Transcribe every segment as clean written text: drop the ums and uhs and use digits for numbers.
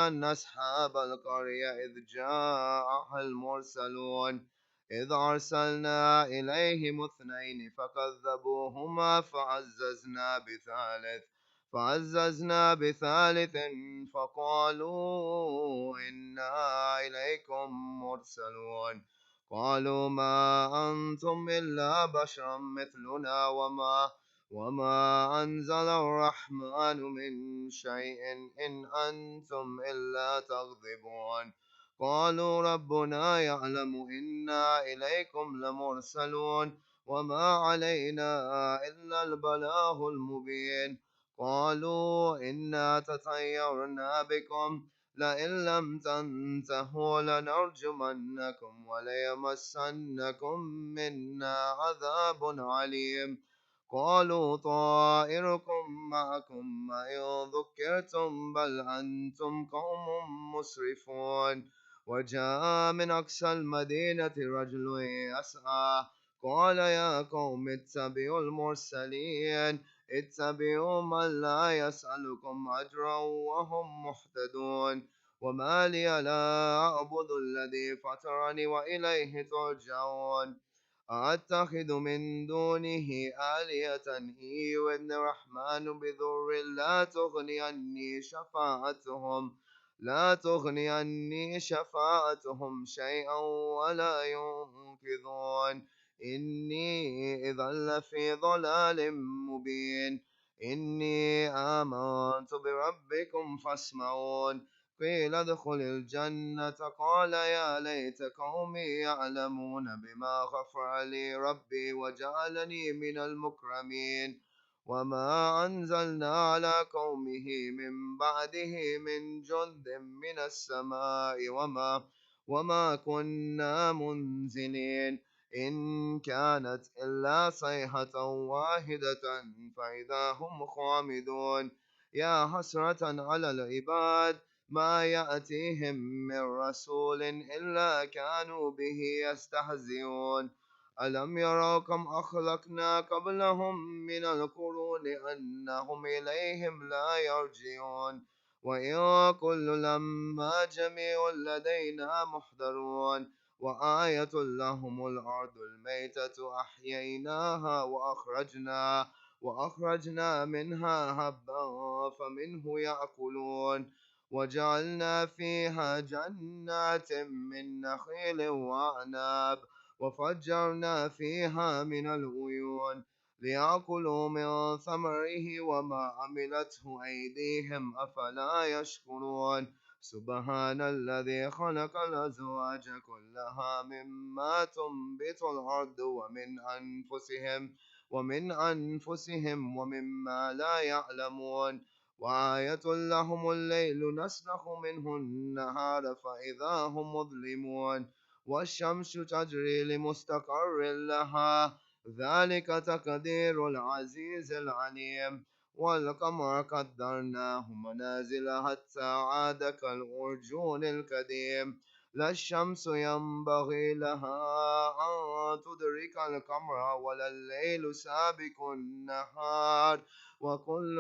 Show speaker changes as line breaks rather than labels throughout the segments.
أن أصحاب القرية إذ جاءها المرسلون إذ أرسلنا إليهم اثنين فكذبوهما فعززنا بثالث فقالوا إنا إليكم مرسلون قالوا ما أنتم إلا بشر مثلنا وما أنزل الرحمن من شيء إن أنتم إلا تكذبون قالوا ربنا يعلم إنا إليكم لمرسلون وما علينا إلا البلاغ المبين قالوا إنا تطيرنا بكم لئن لم تنتهوا لنرجمنكم وليمسنكم منا عذاب عليم قالوا طائركم معكم إن ذكرتم بل أنتم قوم مسرفون وجاء من أقصى المدينة رجل يسعى قال يا قوم اتبعوا المرسلين اتبعوا من لا يسألكم أجرا وهم مهتدون وما لي لا أعبد الذي فطرني وإليه ترجعون أتخذ من دونه آلهة إن يردن الرحمن بضر لا تغني عني شفاعتهم شيئا ولا ينقذون إني إذا لفي ضلال مبين إني آمنت بربكم فاسمعون قيل ادخل الجنة قال يا ليت قومي يعلمون بما غفر لي ربي وجعلني من المكرمين وما أنزلنا على قومه من بعده من جند من السماء وما كنا منزلين إن كانت إلا صيحة واحدة فإذا هم خامدون يا حسرة على العباد ما يأتيهم من رسول إلا كانوا به يستهزئون ألم يروا كم أخلقنا قبلهم من القرون أنهم إليهم لا يرجعون وإن كل لما جميع لدينا محضرون وآية لهم الأرض الميتة أحييناها وأخرجنا منها هبا فمنه يأكلون وجعلنا فيها جنات من نخيل وأعناب وفجرنا فيها من العيون ليأكلوا من ثمره وما عملته أيديهم أفلا يشكرون سبحان الذي خلق الأزواج كلها مما تنبت الأرض ومن أنفسهم ومما لا يعلمون وآية لهم الليل نسلخ منه النهار فإذا هم مظلمون والشمس تجري لمستقر لها ذلك تقدير العزيز العليم والقمر قدرناه منازل حتى عاد كالأرجون القديم لا الشمس ينبغي لها أن تدرك القمر ولا الليل سابق النهار وكل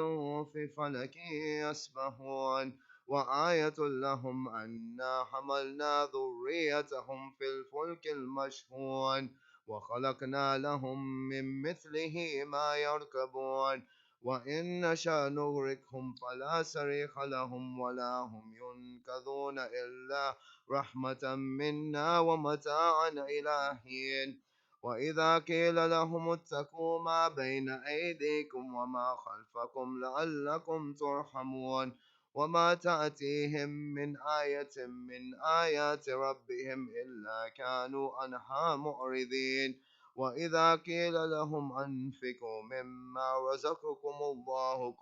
في فلك يسبحون وآية لهم أنا حملنا ذريتهم في الفلك المشحون وخلقنا لهم من مثله ما يركبون وإن نشأ نغرقهم فلا صريخ لهم ولا هم ينقذون إلا رحمة منا ومتاعا إلى حين وإذا قيل لهم اتقوا ما بين أيديكم وما خلفكم لعلكم ترحمون وما تأتيهم من آية من آيات ربهم إلا كانوا عنها معرضين وإذا قيل لهم أنفقوا مما رزقكم الله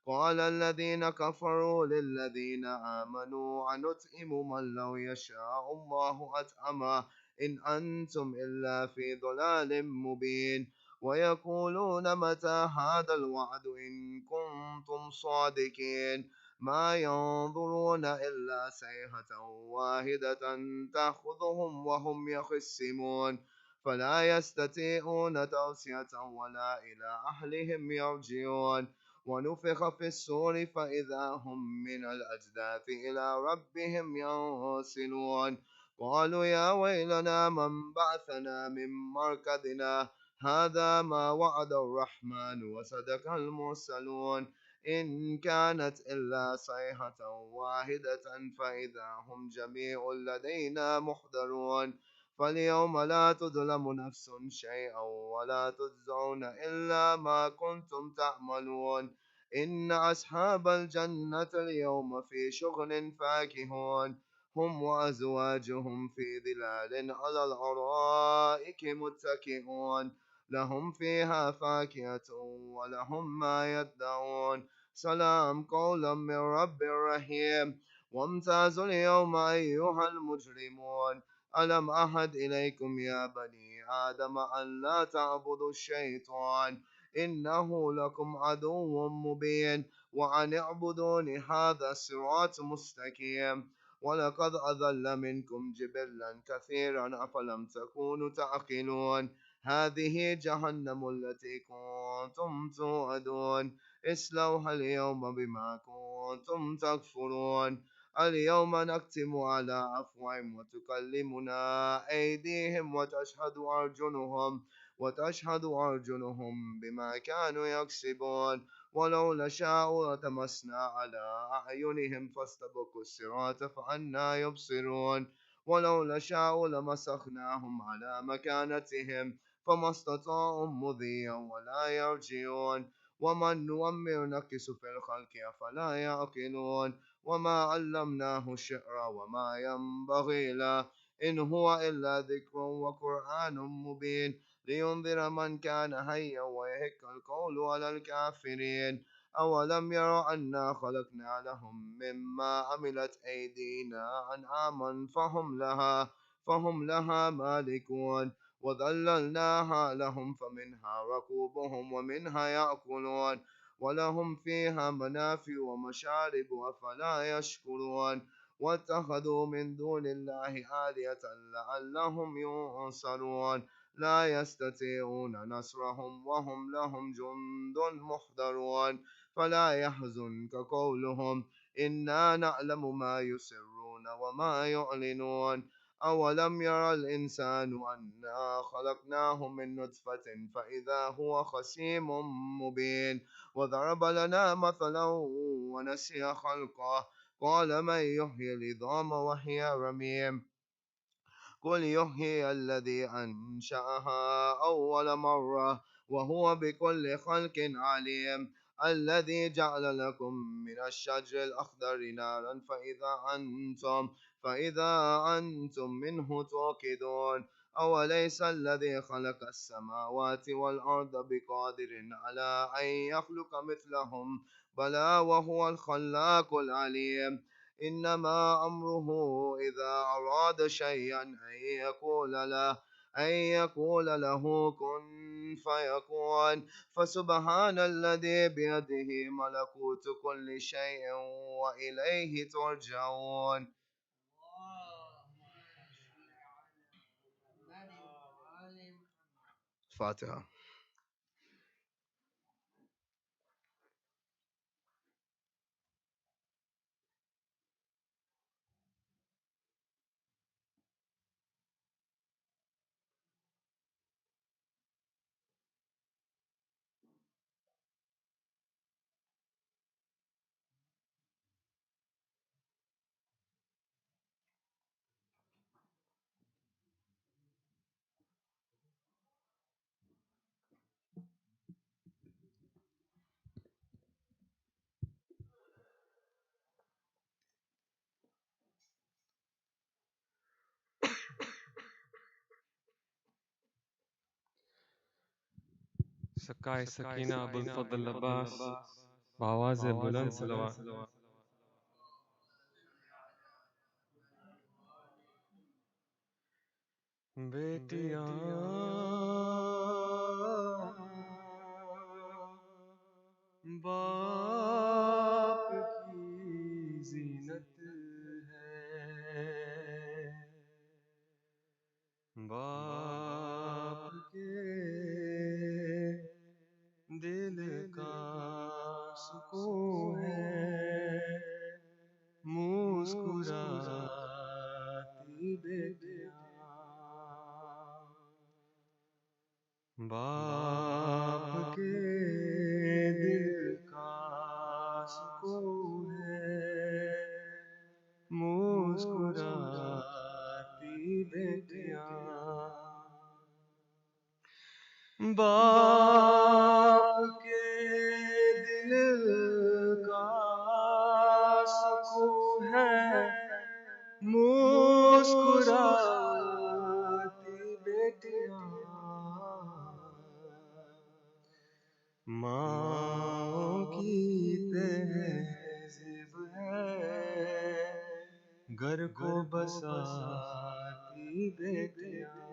قال الذين كفروا للذين آمنوا أنطعم من لو يشاء الله أطعمه إن أنتم إلا في ضلال مبين ويقولون متى هذا الوعد إن كنتم صادقين ما ينظرون إلا صيحة واحدة تأخذهم وهم يخصمون فلا يستطيعون توصية ولا إلى أهلهم يرجعون ونفخ في الصور فإذا هم من الأجداث إلى ربهم ينسلون قالوا يا ويلنا من بعثنا من مركزنا هذا ما وعد الرحمن وصدق المرسلون إن كانت إلا صيحة واحدة فإذا هم جميع لدينا محضرون فاليوم لا تظلم نفس شيئا ولا تجزون إلا ما كنتم تعملون إن أصحاب الجنة اليوم في شغل فاكهون هم وأزواجهم في ظلال على الأرائك متكئون لهم فيها فاكهة ولهم ما يدعون سلام قولا من رب رحيم وامتازوا اليوم أيها المجرمون ألم أعهد إليكم يا بني آدم أن لا تعبدوا الشيطان إنه لكم عدو مبين وأن اعبدوني هذا صراط مستقيم ولقد أضل منكم جبلا كثيرا أفلم تكونوا تعقلون هذه جهنم التي كنتم توعدون اصلوها اليوم بما كنتم تكفرون اليوم نختم على أفواههم وتكلمنا أيديهم وتشهد أرجلهم بما كانوا يكسبون ولو نشاء لتمسنا على أعينهم فاستبقوا الصراط فأنى يبصرون ولو نشاء لمسخناهم على مكانتهم فما استطاعوا مضيا ولا يرجعون ومن نؤمر نكس في الخلق أفلا يعقلون وما علمناه الشعر وما ينبغي له إن هو إلا ذكر وقرآن مبين لينذر من كان حيا ويحق القول على الكافرين أولم يروا أنا خلقنا لهم مما عملت أيدينا أنعاما فهم لها مالكون وذللناها لهم فمنها ركوبهم ومنها يأكلون ولهم فيها منافع ومشارب أفلا يشكرون واتخذوا من دون الله آلهة لعلهم ينصرون لا يستطيعون نصرهم وهم لهم جند محضرون فلا يحزنك قولهم إنا نعلم ما يسرون وما يعلنون أولم يرى الإنسان أنا خلقناه من نطفة فإذا هو خصيم مبين وضرب لنا مثلا ونسي خلقه قال من يحيي العظام وهي رميم قل يحيي الذي أنشأها أول مرة وهو بكل خلق عليم الذي جعل لكم من الشجر الأخضر نارا فإذا أنتم منه توقدون أوليس الذي خلق السماوات والأرض بقادر على أن يخلق مثلهم بلى وهو الخلاق العليم إنما أمره إذا أراد شيئا أن يقول له كن فيكون فسبحان الذي بيده ملكوت كل شيء وإليه ترجعون فاتحة.
سکای سکینه ابوالفضل عباس با آواز بلند صلوات. बेटियां बाप की जीनत है, बाप के दिल का
مسکراتی بیٹیاں ماں کی تہذیب ہے گھر کو بساتی بیٹیاں.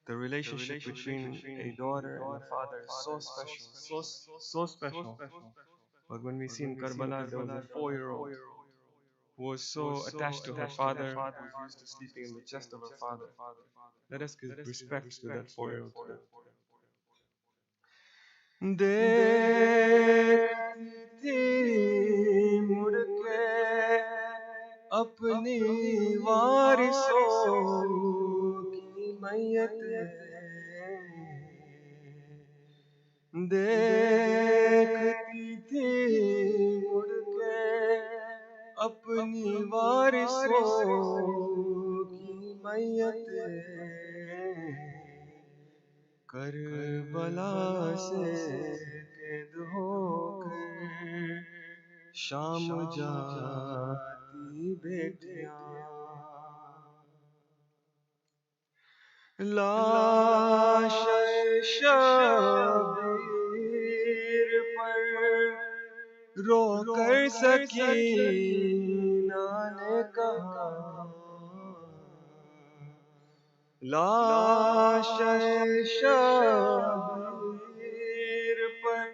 The relationship between a daughter and a father is so special, so special. But when we see in Karbala, there was a 4-year-old who was so attached to her father, who was used to sleeping in the chest of her father. Let us give respect to that 4-year-old today. دیکھتی تھی مڑ کے اپنی وارثوں کی میت، دیکھتی تھی مڑ کے اپنی وارثوں کی میت، کربلا سے قید ہو کر شام جاتی بیٹیاں، لاش شبیر پر رو کر سکینہ نے کہا، لاش شبیر پر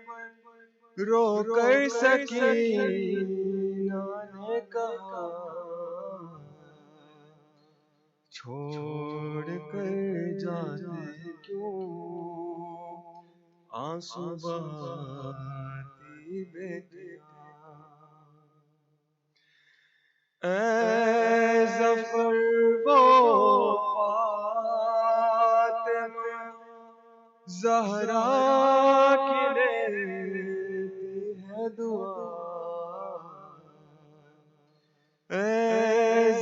رو کر سکینہ نے کہا، چھوڑ کر جاتے کیوں آنسو بہاتی بیٹیاں، اے ظفر وہ فاطمہ زہرا کی لیتی ہے دعا، اے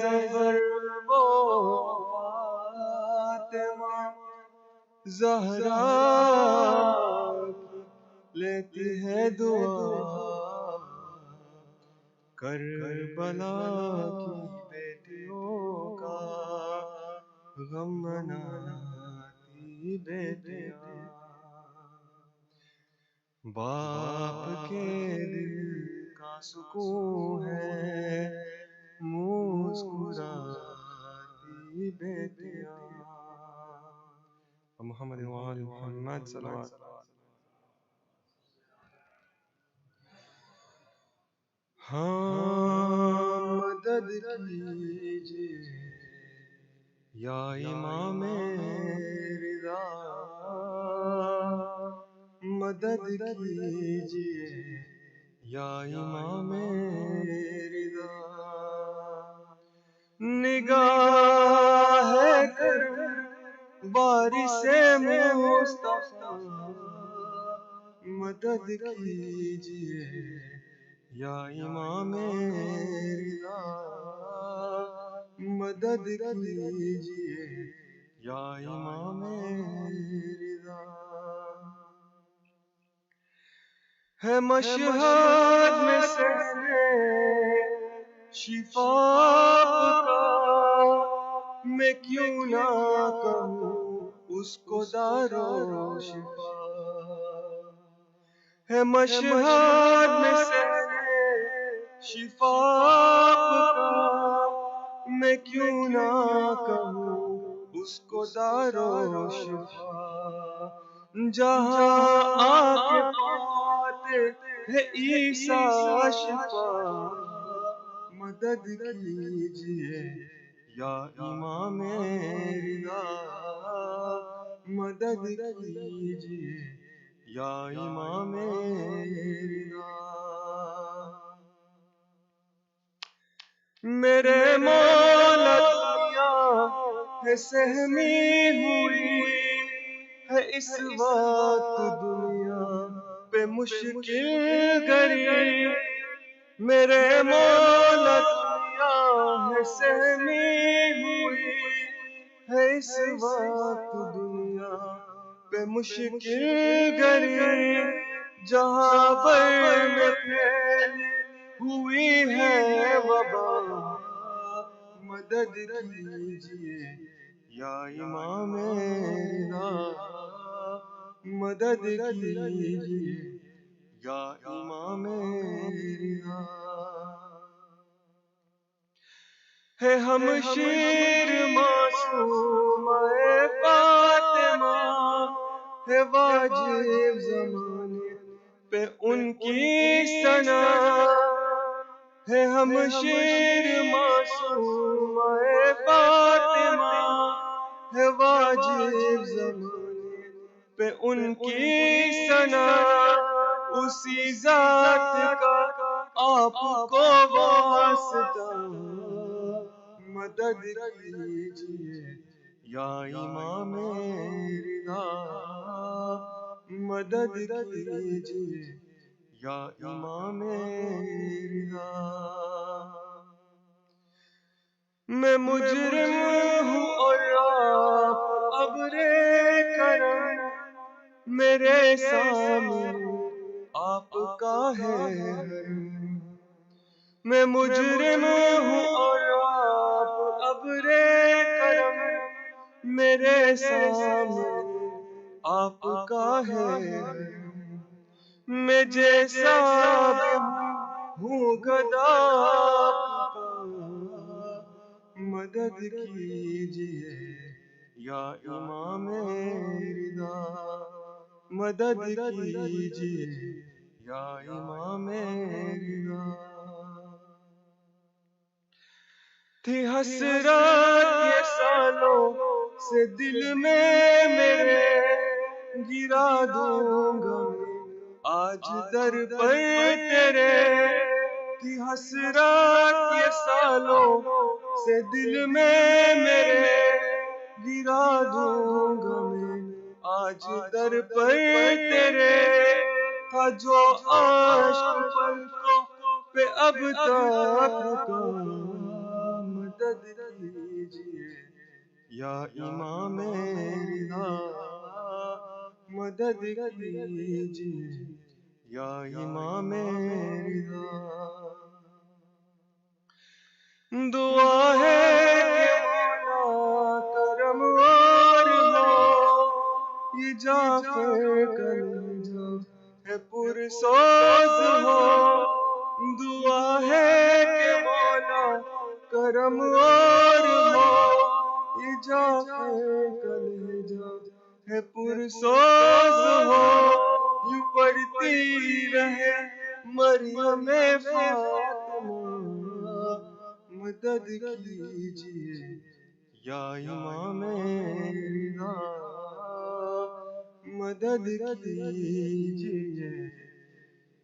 ظفر وہ فاطمہ زہرا لیتی ہے دعا، کربلا کی بیٹیوں کا غم مناتی بیٹیاں، باپ کے دل کا سکون ہے مسکراتی بیٹیاں. محمد وآل محمد صلوات. ہاں مدد کیجیے یا امام رضا، مدد کیجیے یا امام رضا، نگاہ کرم وارث مصطفیٰ، مدد کیجیے یا امام رضا، مدد کیجیے یا امام رضا. ہے مشہد میں سہنے شفا کا، میں کیوں نہ کہوں اس کو دارو شفا، ہے مشہد میں سہنے شفا کا، میں کیوں نہ کہوں اس کو دارو شفا، جہاں آ کے پاتے ہے عیسیٰ شفا، مدد کیجیے یا امام رضا، مدد کیجیے یا امام رضا. میرے مولا دنیا ہے سہمی ہوئی ہے اس وقت دنیا پہ مشکل گری، میرے مولا دنیا ہے سہمی ہوئی ہے اس وقت دنیا پہ مشکل گری، جہاں پر میں پھیلی ہوئی ہے وبا، مدد کیجیے یا امام رضا، مدد کیجیے یا امام رضا. ہے ہم شیر معصوم فاطمہ، ہے واجب زمانے پہ ان کی ثنا. ہے ہم شیر معصوم فاطمہ، ہے واجب زمانے پہ ان کی ثنا. اسی ذات کا آپ کو واسطہ، مدد کیجیے یا امام رضا، مدد کیجیے یا امام رضا. میں مجرم ہوں اور آپ ابر کرم، میرے سامنے آپ کا ہے حرم. میں مجرم ہوں اور آپ ابر کرم، میرے سامنے آپ کا ہے حرم. میں جیسا بھی ہوں گدا آپ کا، مدد کیجیے یا امام رضا، مدد کیجیے یا امام رضا. تھی حسرت یہ سالوں سے دل میں میرے، گرا دوں گا میں آج در پر تیرے. تھی حسرت یہ سالوں سے دل میں میرے، گرا دوں گا میں آج در پر تیرے. تھا جو عشق پلکوں پہ اب تک رکا، مدد کیجیے یا امام رضا، مدد کیجیے یا امام رضا. دعا ہے کہ مولا کرم وار ہو، یہ جعفر کلیجہ ہے پرسوز ہو. دعا ہے کہ مولا کرم وار ہو، یہ جعفر کلیجہ ہے پرسوز ہو. یوں پڑھتی رہے مریم فاطمہ، مدد کیجیے یا امام رضا، مدد کیجیے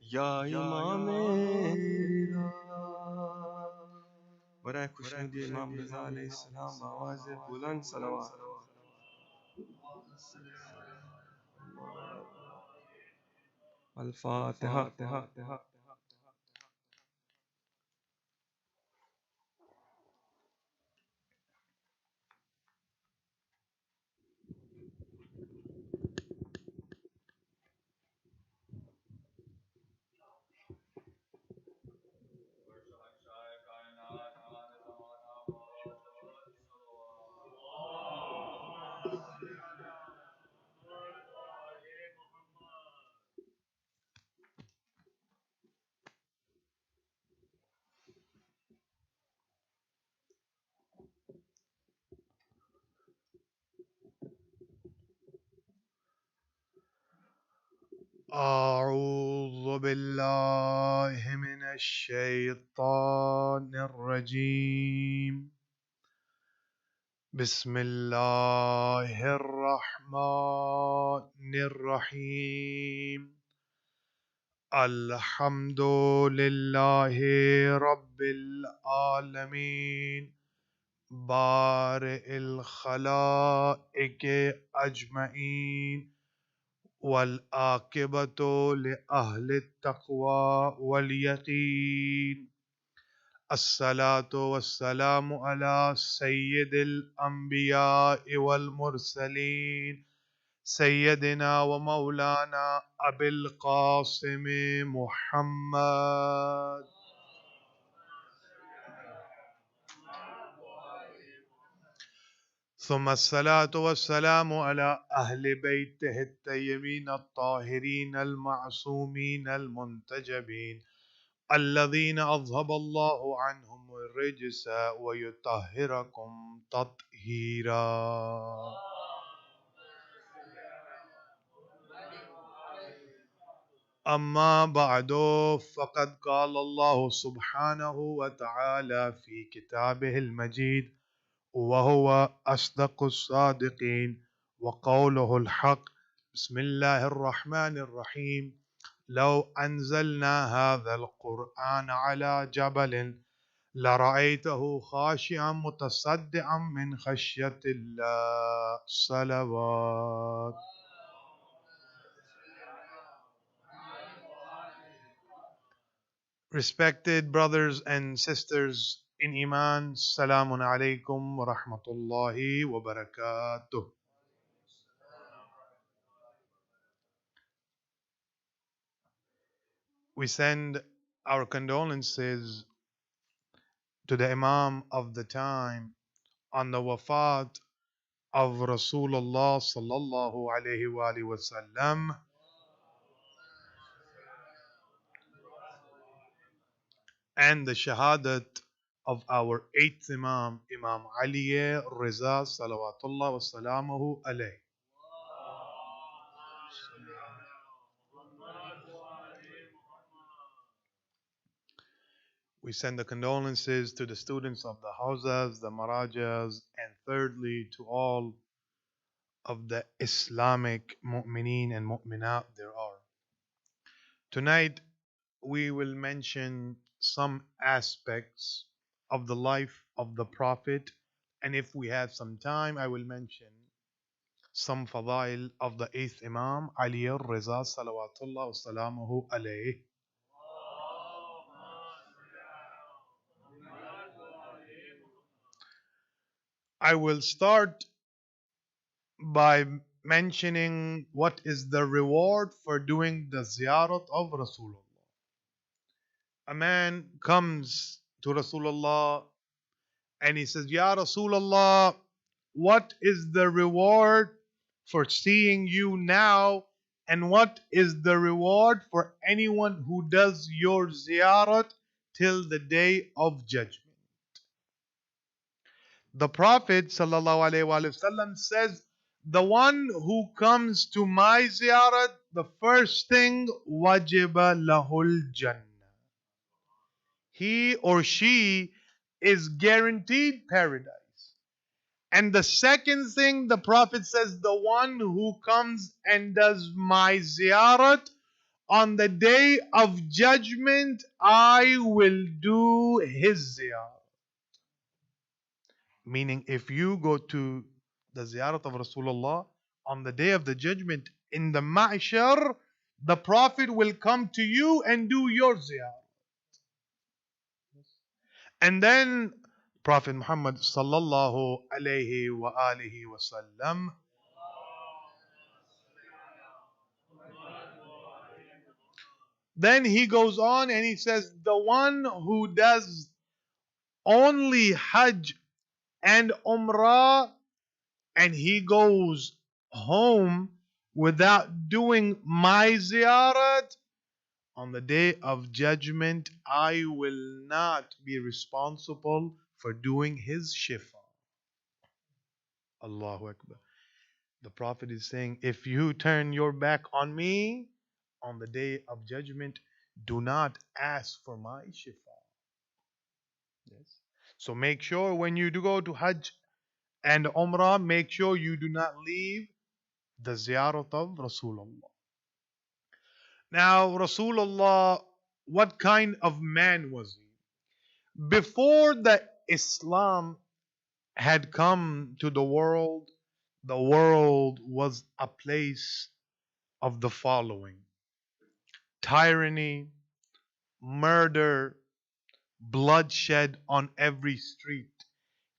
یا امام رضا. برائے خوشنودی امام رضا علیہ السلام آواز بلند صلوات. الفاتحہ.
أعوذ بالله من الشيطان الرجيم. بسم الله الرحمن الرحيم. الحمد لله رب العالمين بارئ الخلائق أجمعين، والعاقبة لأهل التقوى واليقين. الصلاة والسلام على سيد الأنبياء والمرسلين، سيدنا ومولانا أبي القاسم محمد. ثم الصلاة والسلام على أهل بيته الطيبين الطاهرين المعصومين المنتجبين الذين أذهب الله عنهم الرجس ويطهركم تطهيرا. أما بعد، فقد قال الله سبحانه وتعالى في كتابه المجيد وهو أصدق الصادقين وقوله الحق: بسم الله الرحمن الرحيم. لو أنزلنا هذا القرآن على جبل لرأيته خاشعا متصدعا من خشية الله. صلوات. Respected brothers and sisters in Iman, Salamun Alaikum wa Rahmatullahi wa Barakatuh. We send our condolences to the Imam of the time on the wafat of Rasulullah sallallahu alayhi wa sallam, and the Shahadat of our eighth Imam, Imam Ali Reza salawatullah wa salamuhu alayhi. We send the condolences to the students of the Hawzas, the Marajas, and thirdly to all of the Islamic mu'mineen and mu'minat there are. Tonight we will mention some aspects of the life of the Prophet, and if we have some time, I will mention some fadail of the eighth Imam, Ali al-Reza salawatullah wa salamuhu alayhi. I will start by mentioning what is the reward for doing the ziyarat of Rasulullah. A man comes to Rasulullah and he says, Ya Rasulullah, what is the reward for seeing you now, and what is the reward for anyone who does your ziyarat till the day of judgment? The Prophet ﷺ says, the one who comes to my ziyarat, the first thing, wajiba lahul jannah. He or she is guaranteed paradise. And the second thing, the Prophet says, the one who comes and does my ziyarat, on the day of judgment, I will do his ziyarat. Meaning, if you go to the ziyarat of Rasulullah on the day of the judgment in the ma'shar, the Prophet will come to you and do your ziyarat. And then Prophet Muhammad sallallahu alayhi wa alihi wasallam then he goes on and he says, the one who does only Hajj and Umrah and he goes home without doing my ziyarat, on the day of judgment, I will not be responsible for doing his shifa. Allahu Akbar. The Prophet is saying, if you turn your back on me on the day of judgment, do not ask for my shifa. Yes. So make sure when you do go to Hajj and Umrah, make sure you do not leave the ziyarat of Rasulullah. Now, Rasulullah, what kind of man was he? Before the Islam had come to the world was a place of the following: tyranny, murder, bloodshed on every street,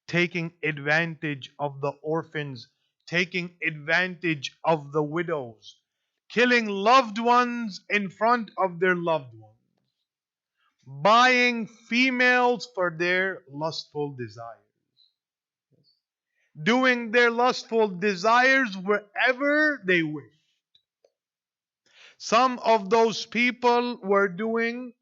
taking advantage of the orphans, taking advantage of the widows, killing loved ones in front of their loved ones, buying females for their lustful desires. doing their lustful desires wherever they wish. Some of those people were doing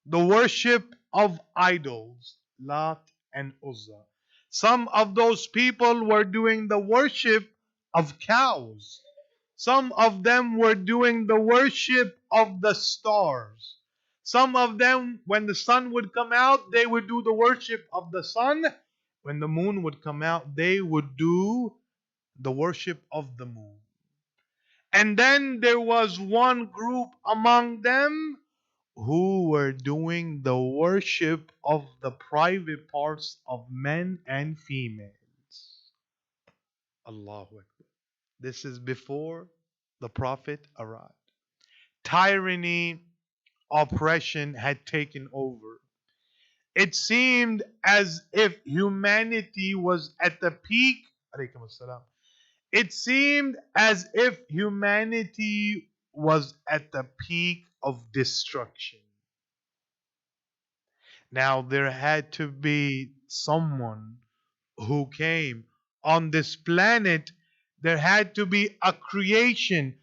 the worship of idols, Lat and Uzza. Some of those people were doing the worship of cows. Some of them were doing the worship of the stars. Some of them, when the sun would come out, they would do the worship of the sun. When the moon would come out, they would do the worship of the moon. And then there was one group among them who were doing the worship of the private parts of men and females. Allahu Akbar. This is before the Prophet arrived. Tyranny, oppression had taken over. It seemed as if humanity was at the peak. Alaykum assalam. It seemed as if humanity was at the peak of destruction. Now, there had to be someone who came on this planet. There had to be a creation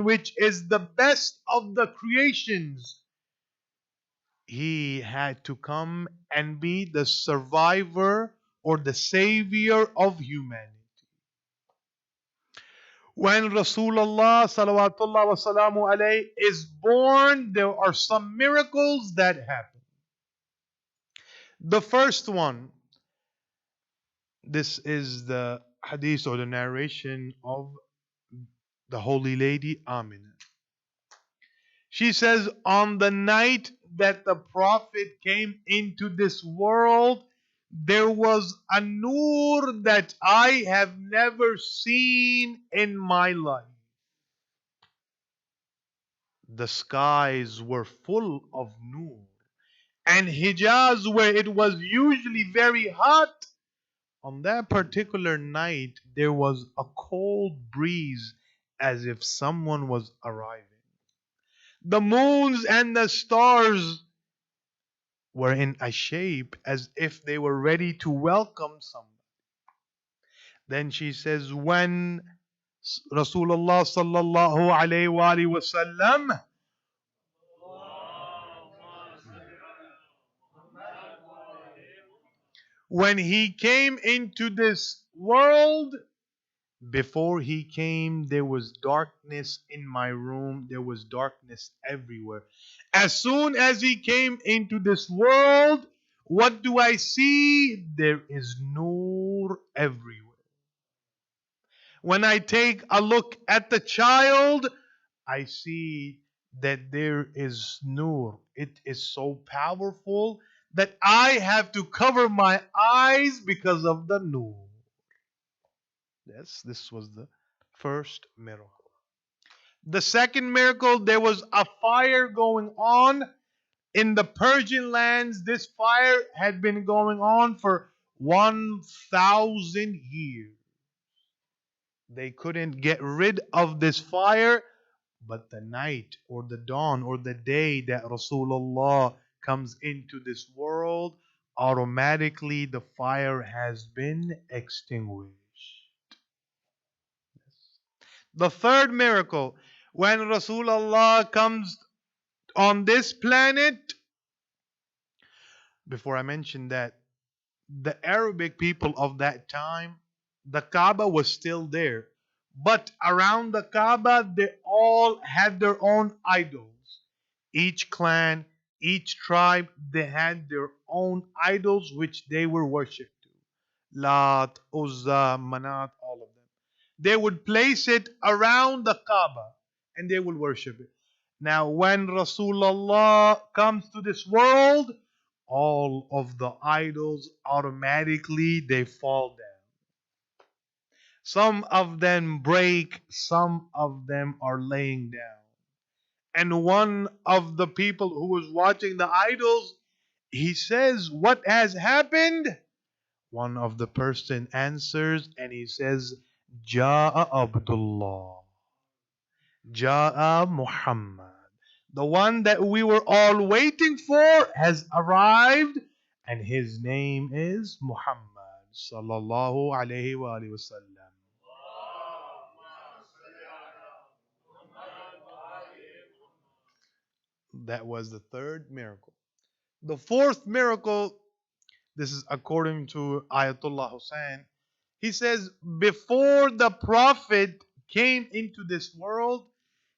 which is the best of the creations. He had to come and be the survivor or the savior of humanity. When Rasulullah salawatullah wa salamu alayhi is born, there are some miracles that happen. The first one, this is the hadith or the narration of the Holy Lady Amina. She says, on the night that the Prophet came into this world, there was a nur that I have never seen in my life. The skies were full of nur. And Hijaz, where it was usually very hot, on that particular night there was a cold breeze as if someone was arriving. The moons and the stars were in a shape as if they were ready to welcome somebody. Then she says, when Rasulullah sallallahu alayhi wa sallam when he came into this world, before he came, there was darkness in my room. There was darkness everywhere. As soon as he came into this world, what do I see? There is nur everywhere. When I take a look at the child, I see that there is nur. It is so powerful that I have to cover my eyes because of the nur. Yes, this was the first miracle. The second miracle, there was a fire going on in the Persian lands. This fire had been going on for 1,000 years. They couldn't get rid of this fire, but the night or the dawn or the day that Rasulullah comes into this world, automatically the fire has been extinguished. The third miracle, when Rasulullah comes on this planet, before I mention that, the Arabic people of that time, the Kaaba was still there. But around the Kaaba, they all had their own idols. Each clan, each tribe, they had their own idols which they were worshipped to. Lat, Uzza, Manat, all of them. They would place it around the Kaaba and they would worship it. Now, when Rasulullah comes to this world, all of the idols automatically they fall down. Some of them break, some of them are laying down. And one of the people who was watching the idols, he says, what has happened? One of the person answers and he says, Ja'a Abdullah. Ja'a Muhammad. The one that we were all waiting for has arrived, and his name is Muhammad sallallahu alayhi wa alihi wasallam. That was the third miracle. The fourth miracle, this is according to Ayatollah Hussein. He says, before the Prophet came into this world,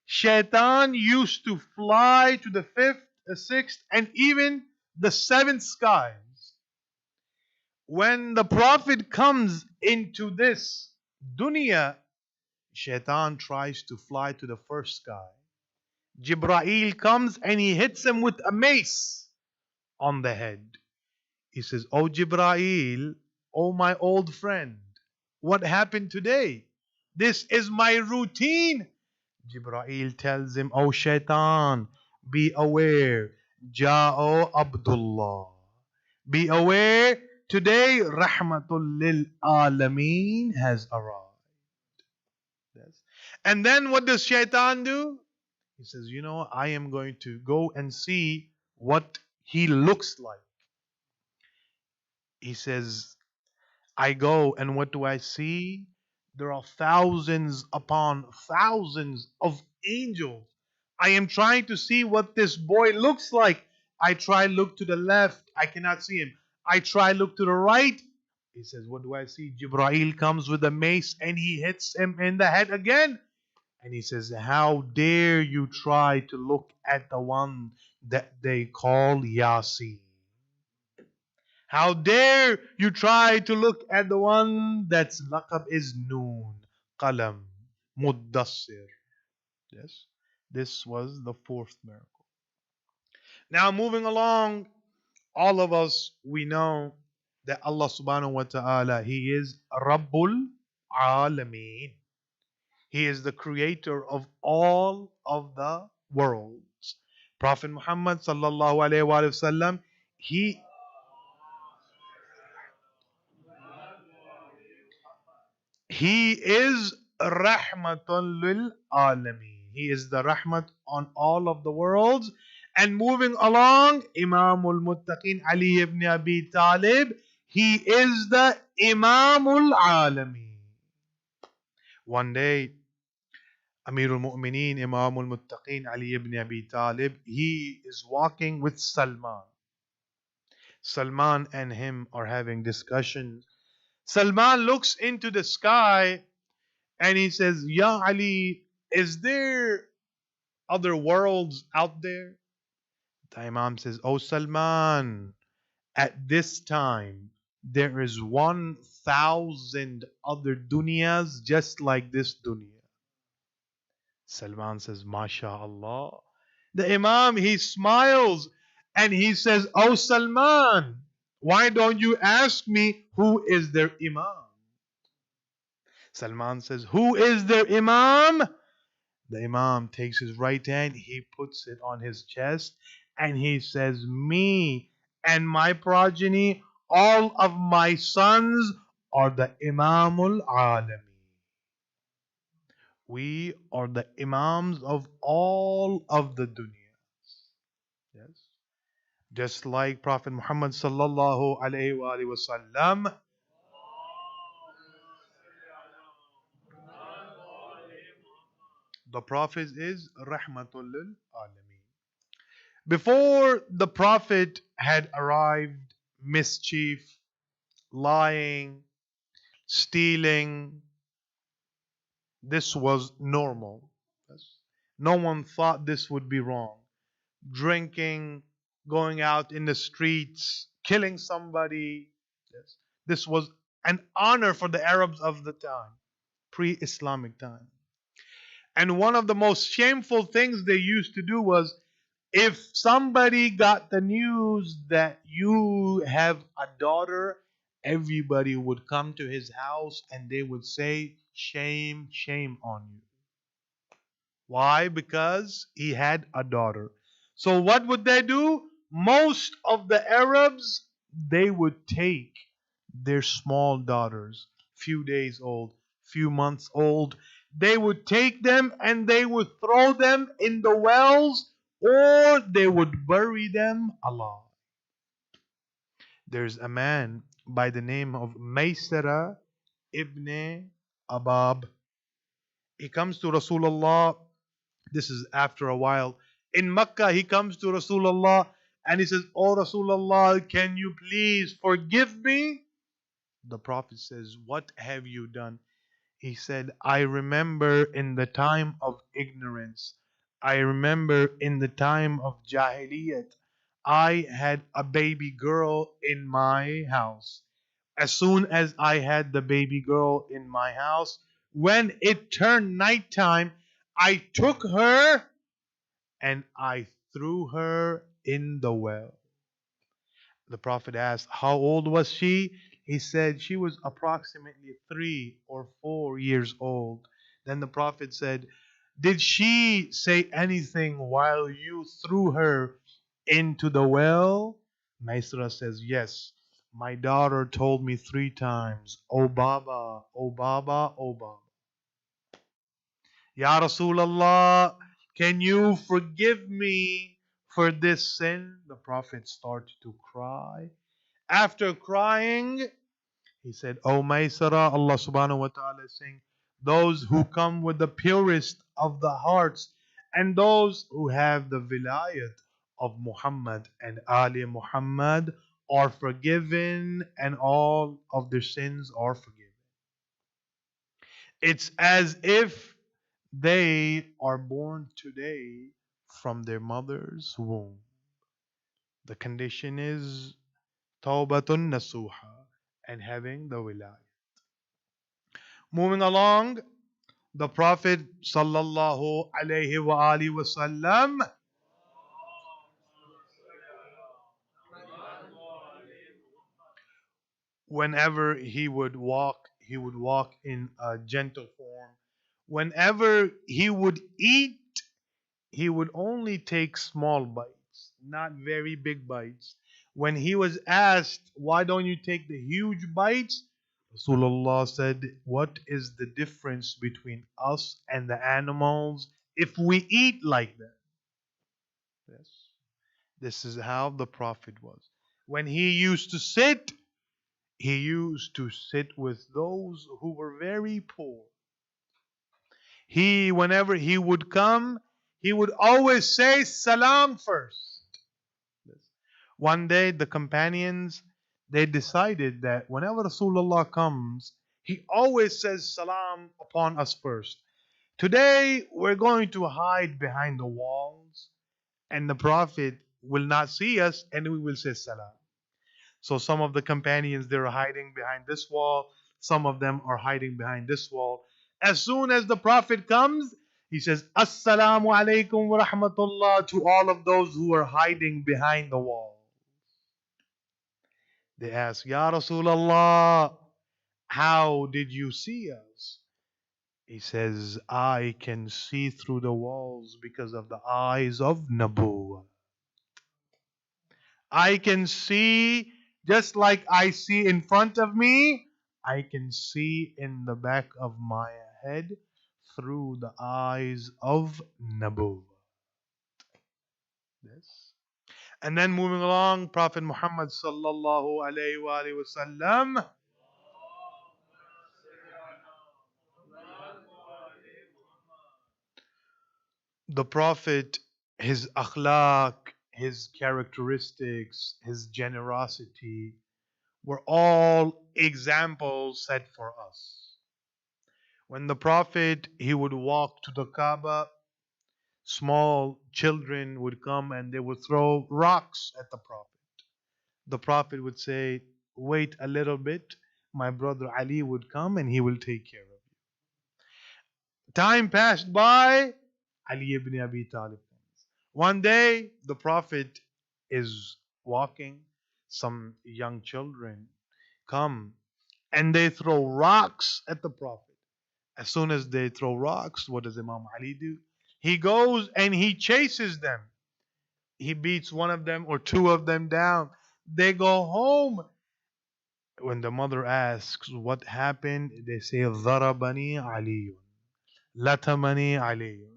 Shaitan used to fly to the fifth, the sixth, and even the seventh skies. When the Prophet comes into this dunya, Shaitan tries to fly to the first sky. Jibreel comes and he hits him with a mace on the head. He says, "Oh Jibreel, oh my old friend, what happened today? This is my routine." Jibreel tells him, "Oh Shaitan, be aware. Ja'o Abdullah. Be aware, today Rahmatul lil Alameen has arrived." Yes. And then what does Shaitan do? He says, I am going to go and see what he looks like. He says, I go, and what do I see? There are thousands upon thousands of angels. I am trying to see what this boy looks like. I try look to the left, I cannot see him. I try look to the right. He says, what do I see? Jibreel comes with a mace and he hits him in the head again. And he says, how dare you try to look at the one that they call Yasin? How dare you try to look at the one that's laqab is Noon, Qalam, Muddassir. Yes, this was the fourth miracle. Now moving along, all of us, we know that Allah subhanahu wa ta'ala, He is Rabbul Alameen. He is the creator of all of the worlds. Prophet Muhammad sallallahu alayhi wa sallam, he is Rahmatun lil Alameen. He is the Rahmat on all of the worlds. And moving along, Imamul Muttaqin Ali ibn Abi Talib, he is the Imamul Alameen. One day, Amirul Mu'mineen, Imamul Muttaqin Ali ibn Abi Talib, he is walking with Salman. Salman and him are having discussion. Salman looks into the sky and he says, Ya Ali, is there other worlds out there? The Imam says, Oh Salman, at this time there is 1,000 other dunyas just like this dunya. Salman says, MashaAllah. The Imam, he smiles and he says, Oh Salman, why don't you ask me who is their Imam? Salman says, Who is their Imam? The Imam takes his right hand, he puts it on his chest, and he says, Me and my progeny, all of my sons are the Imamul Alami. We are the Imams of all of the dunyas. Yes. Just like Prophet Muhammad sallallahu alayhi wa sallam, the Prophet is Rahmatul lil Alameen. Before the Prophet had arrived, mischief, lying, stealing, this was normal. Yes. No one thought this would be wrong. Drinking, going out in the streets, killing somebody. Yes. This was an honor for the Arabs of the time, pre-Islamic time. And one of the most shameful things they used to do was, if somebody got the news that you have a daughter, everybody would come to his house and they would say, shame, shame on you. Why? Because he had a daughter. So what would they do? Most of the Arabs, they would take their small daughters, few days old, few months old. They would take them and they would throw them in the wells, or they would bury them alive. There's a man by the name of Maysara ibn Abab. He comes to Rasulullah. This is after a while. In Mecca, he comes to Rasulullah and he says, "Oh Rasulullah, can you please forgive me?" The Prophet says, "What have you done?" He said, "I remember in the time of ignorance, I remember in the time of Jahiliyat, I had a baby girl in my house. As soon as I had the baby girl in my house, when it turned nighttime, I took her and I threw her in the well." The Prophet asked, "How old was she?" He said she was approximately 3 or 4 years old. Then the Prophet said, "Did she say anything while you threw her into the well?" Maisra says, "Yes. My daughter told me 3 times, 'Oh Baba, oh Baba, oh Baba.'" Ya Rasulullah, can you forgive me for this sin? The Prophet started to cry. After crying, he said, "O Maysara, Allah subhanahu wa ta'ala is saying, those who come with the purest of the hearts and those who have the vilayat of Muhammad and Ali Muhammad are forgiven and all of their sins are forgiven. It's as if they are born today from their mother's womb. The condition is tawbatun nasuha and having the wilayah." Moving along, the Prophet sallallahu alaihi wa alihi wasallam, whenever he would walk in a gentle form. Whenever he would eat, he would only take small bites, not very big bites. When he was asked, "Why don't you take the huge bites?" Rasulullah said, "What is the difference between us and the animals if we eat like that?" Yes. This is how the Prophet was. When he used to sit, he used to sit with those who were very poor. Whenever he would come, he would always say salam first. One day, the companions, they decided that whenever Rasulullah comes, he always says salam upon us first. Today, we're going to hide behind the walls, and the Prophet will not see us, and we will say salam. So some of the companions, they're hiding behind this wall. Some of them are hiding behind this wall. As soon as the Prophet comes, he says, "Assalamu alaikum wa rahmatullah" to all of those who are hiding behind the wall. They ask, "Ya Rasulullah, how did you see us?" He says, "I can see through the walls because of the eyes of Nabuwah. I can see just like I see in front of me, I can see in the back of my head through the eyes of Nabuwah." Yes. And then moving along, Prophet Muhammad sallallahu alayhi wa wasallam, the Prophet, his akhlaq, his characteristics, his generosity were all examples set for us. When the Prophet he would walk to the Kaaba, small children would come and they would throw rocks at the Prophet. The Prophet would say, "Wait a little bit, my brother Ali would come and he will take care of you." Time passed by, Ali ibn Abi Talib comes. One day, the Prophet is walking, some young children come and they throw rocks at the Prophet. As soon as they throw rocks, what does Imam Ali do? He goes and he chases them. He beats one of them or two of them down. They go home. When the mother asks what happened, they say, "Dharabani Ali. Latamani Ali.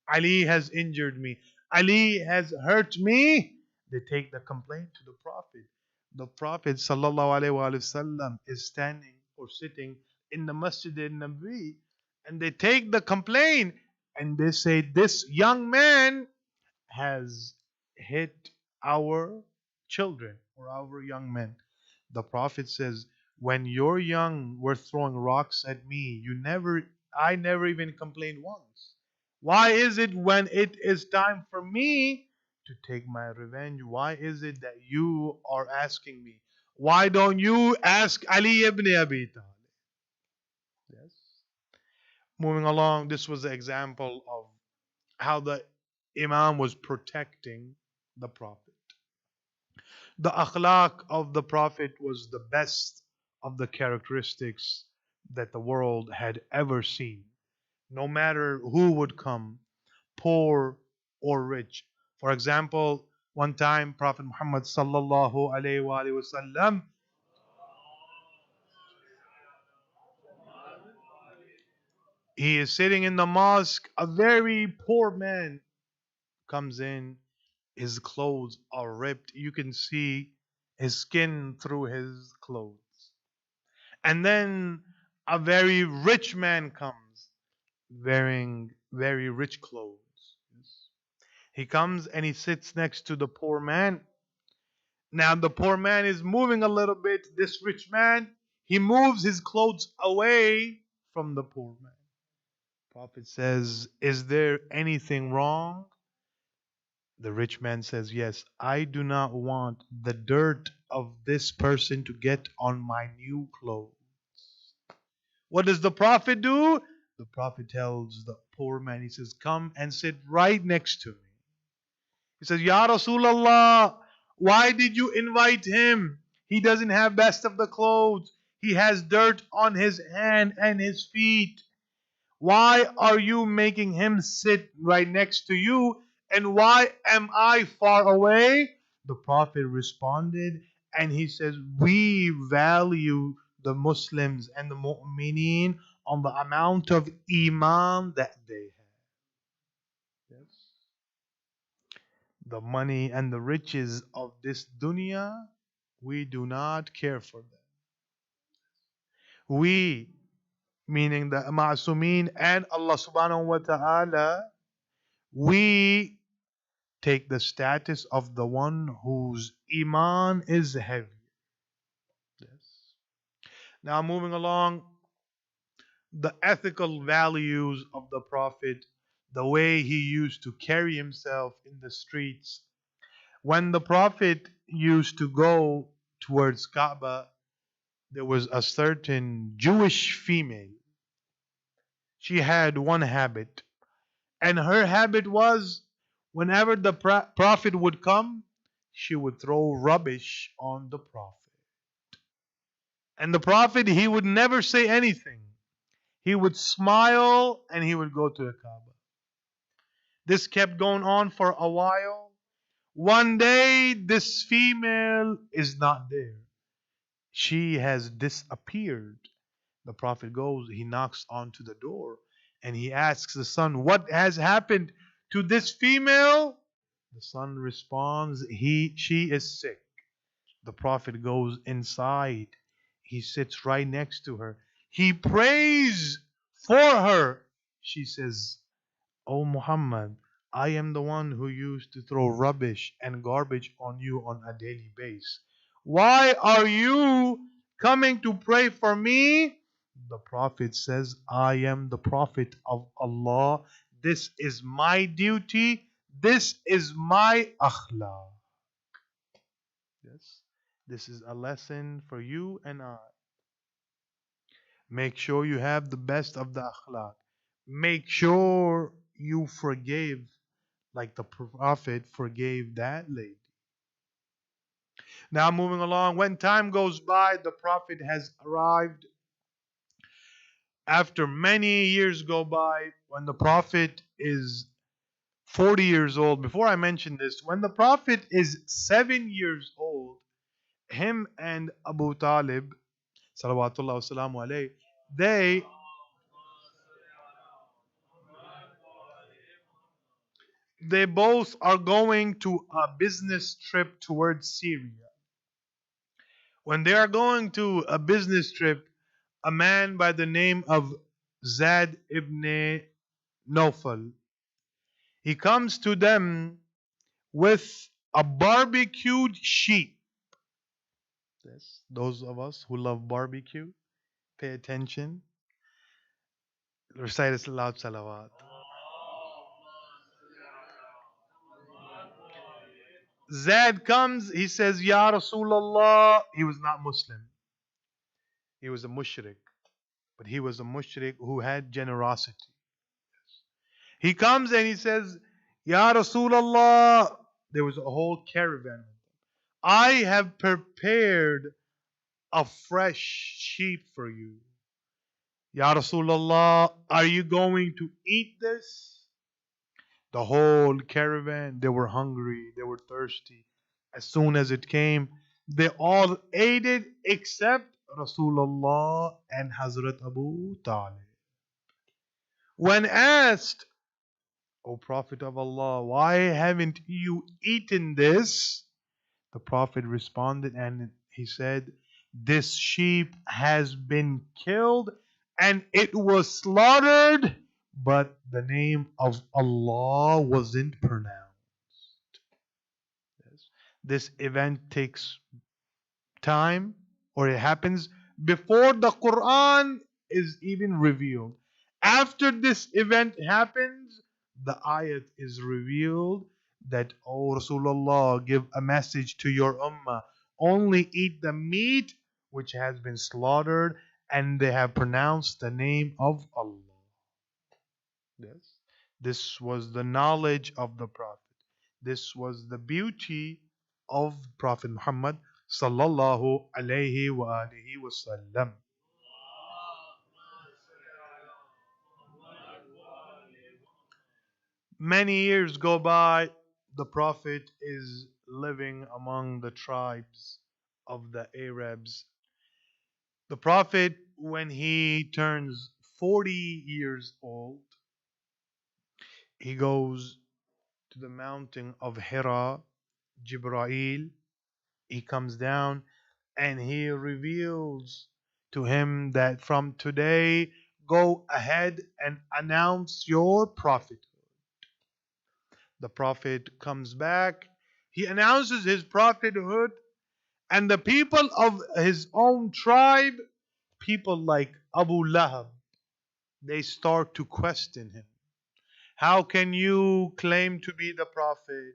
Ali has injured me. Ali has hurt me." They take the complaint to the Prophet. The Prophet ﷺ is standing or sitting in the Masjid al-Nabi, and they take the complaint and they say, this young man has hit our children or our young men. The Prophet says, when you're young were throwing rocks at me, I never even complained once. Why is it when it is time for me to take my revenge, why is it that you are asking me? Why don't you ask Ali ibn Abi Talib? Yes. Moving along, this was an example of how the Imam was protecting the Prophet. The akhlaq of the Prophet was the best of the characteristics that the world had ever seen. No matter who would come, poor or rich. For example, one time Prophet Muhammad sallallahu alaihi wasallam, he is sitting in the mosque. A very poor man comes in. His clothes are ripped. You can see his skin through his clothes. And then a very rich man comes wearing very rich clothes. He comes and he sits next to the poor man. Now the poor man is moving a little bit. This rich man, he moves his clothes away from the poor man. Prophet says, is there anything wrong? The rich man says, yes, I do not want the dirt of this person to get on my new clothes. What does the Prophet do? The Prophet tells the poor man, he says, come and sit right next to me. He says, Ya Rasulullah, why did you invite him? He doesn't have best of the clothes. He has dirt on his hand and his feet. Why are you making him sit right next to you? And why am I far away? The Prophet responded and he says, we value the Muslims and the mu'mineen on the amount of Imam that they have. Yes. The money and the riches of this dunya, we do not care for them. We, meaning the Ma'asumin and Allah subhanahu wa ta'ala, we take the status of the one whose iman is heavy. Yes. Now moving along, the ethical values of the Prophet, the way he used to carry himself in the streets. When the Prophet used to go towards Kaaba, there was a certain Jewish female. She had one habit, and her habit was whenever the Prophet would come, she would throw rubbish on the Prophet. And the Prophet, he would never say anything. He would smile and he would go to the Kaaba. This kept going on for a while. One day, this female is not there. She has disappeared. The Prophet goes, he knocks onto the door, and he asks the son, what has happened to this female? The son responds, she is sick. The Prophet goes inside. He sits right next to her. He prays for her. She says, O Muhammad, I am the one who used to throw rubbish and garbage on you on a daily basis. Why are you coming to pray for me? The Prophet says, I am the Prophet of Allah. This is my duty. This is my akhlaq. Yes. This is a lesson for you and I. Make sure you have the best of the akhlaq. Make sure you forgive like the Prophet forgave that lady. Now, moving along, when time goes by, the Prophet has arrived. After many years go by, when the Prophet is 40 years old, before I mention this, when the Prophet is 7 years old, him and Abu Talib, salawatullah wasalamu alayhi, they both are going to a business trip towards Syria. When they are going to a business trip, a man by the name of Zad ibn Nawfal, he comes to them with a barbecued sheep. Yes, those of us who love barbecue, pay attention. Recite a loud salawat. Zad comes, he says, Ya Rasulullah. He was not Muslim, he was a mushrik, but he was a mushrik who had generosity. He comes and he says, Ya Rasulullah. There was a whole caravan. I have prepared a fresh sheep for you. Ya Rasulullah, are you going to eat this? The whole caravan, they were hungry, they were thirsty. As soon as it came, they all ate it except Rasulullah and Hazrat Abu Talib. When asked, O Prophet of Allah, why haven't you eaten this? The Prophet responded and he said, this sheep has been killed and it was slaughtered, but the name of Allah wasn't pronounced. Yes. This event takes time, or it happens before the Quran is even revealed. After this event happens, the ayat is revealed that, O Rasulullah, give a message to your ummah. Only eat the meat which has been slaughtered and they have pronounced the name of Allah. Yes. This was the knowledge of the Prophet. This was the beauty of Prophet Muhammad sallallahu alayhi wa alihi wasallam. Many years go by. The Prophet is living among the tribes of the Arabs. The Prophet, when he turns 40 years old, he goes to the mountain of Hira. Jibreel, he comes down and he reveals to him that from today, go ahead and announce your prophethood. The prophet comes back, he announces his prophethood, and the people of his own tribe, people like Abu Lahab, they start to question him. How can you claim to be the prophet?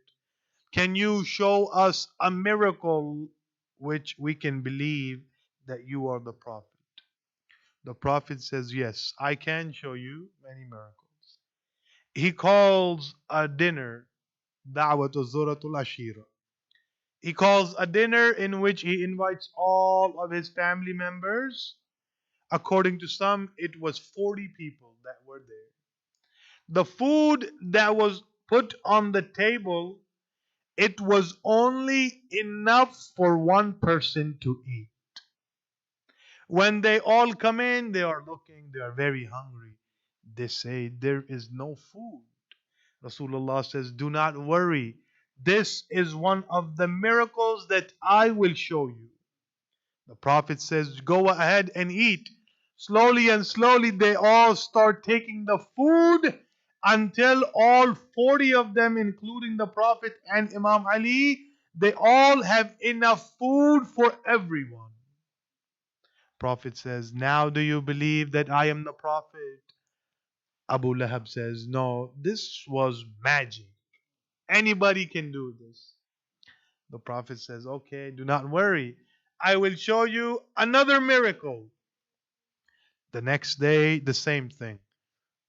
Can you show us a miracle which we can believe that you are the prophet? The prophet says, yes, I can show you many miracles. He calls a dinner, Da'watu Zuratul Ashira. He calls a dinner in which he invites all of his family members. According to some, it was 40 people that were there. The food that was put on the table, it was only enough for one person to eat. When they all come in, they are looking, they are very hungry. They say, there is no food. Rasulullah says, do not worry. This is one of the miracles that I will show you. The Prophet says, go ahead and eat. Slowly and slowly, they all start taking the food until all 40 of them, including the Prophet and Imam Ali, they all have enough food for everyone. Prophet says, now do you believe that I am the Prophet? Abu Lahab says, no, this was magic. Anybody can do this. The Prophet says, okay, do not worry. I will show you another miracle. The next day, the same thing.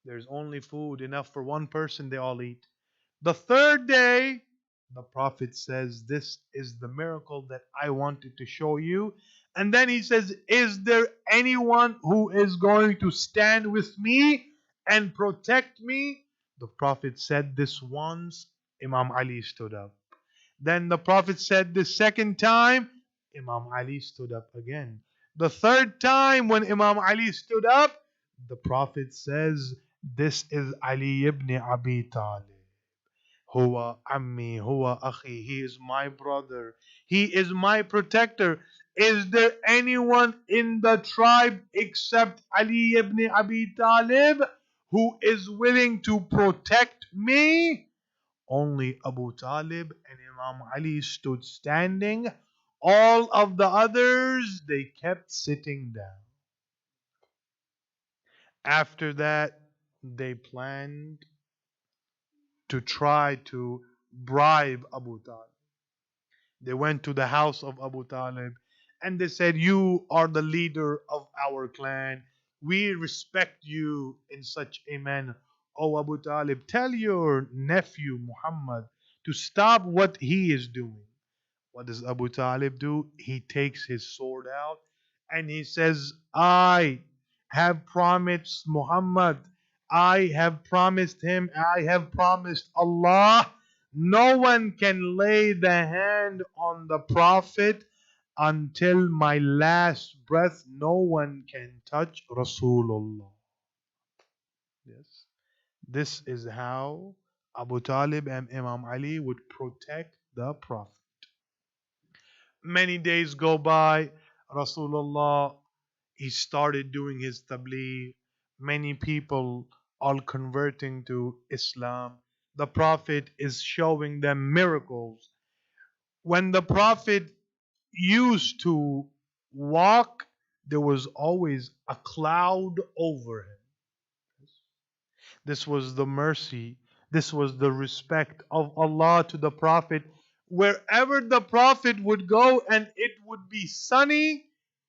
There's only food enough for one person, they all eat. The third day, the Prophet says, this is the miracle that I wanted to show you. And then he says, is there anyone who is going to stand with me and protect me? The Prophet said this once, Imam Ali stood up. Then the Prophet said the second time, Imam Ali stood up again. The third time when Imam Ali stood up, the Prophet says, this is Ali ibn Abi Talib. Huwa ammi, huwa akhi. He is my brother. He is my protector. Is there anyone in the tribe except Ali ibn Abi Talib who is willing to protect me? Only Abu Talib and Imam Ali stood standing. All of the others, they kept sitting down. After that, they planned to try to bribe Abu Talib. They went to the house of Abu Talib and they said, "You are the leader of our clan. We respect you in such a manner. Oh Abu Talib, tell your nephew Muhammad to stop what he is doing." What does Abu Talib do? He takes his sword out and he says, "I have promised Muhammad, I have promised him, I have promised Allah, no one can lay the hand on the Prophet until my last breath. No one can touch Rasulullah." Yes. This is how Abu Talib and Imam Ali would protect the Prophet. Many days go by. Rasulullah, he started doing his tabligh. Many people are converting to Islam. The Prophet is showing them miracles. When the Prophet used to walk, there was always a cloud over him. This was the mercy, this was the respect of Allah to the Prophet. Wherever the Prophet would go and it would be sunny,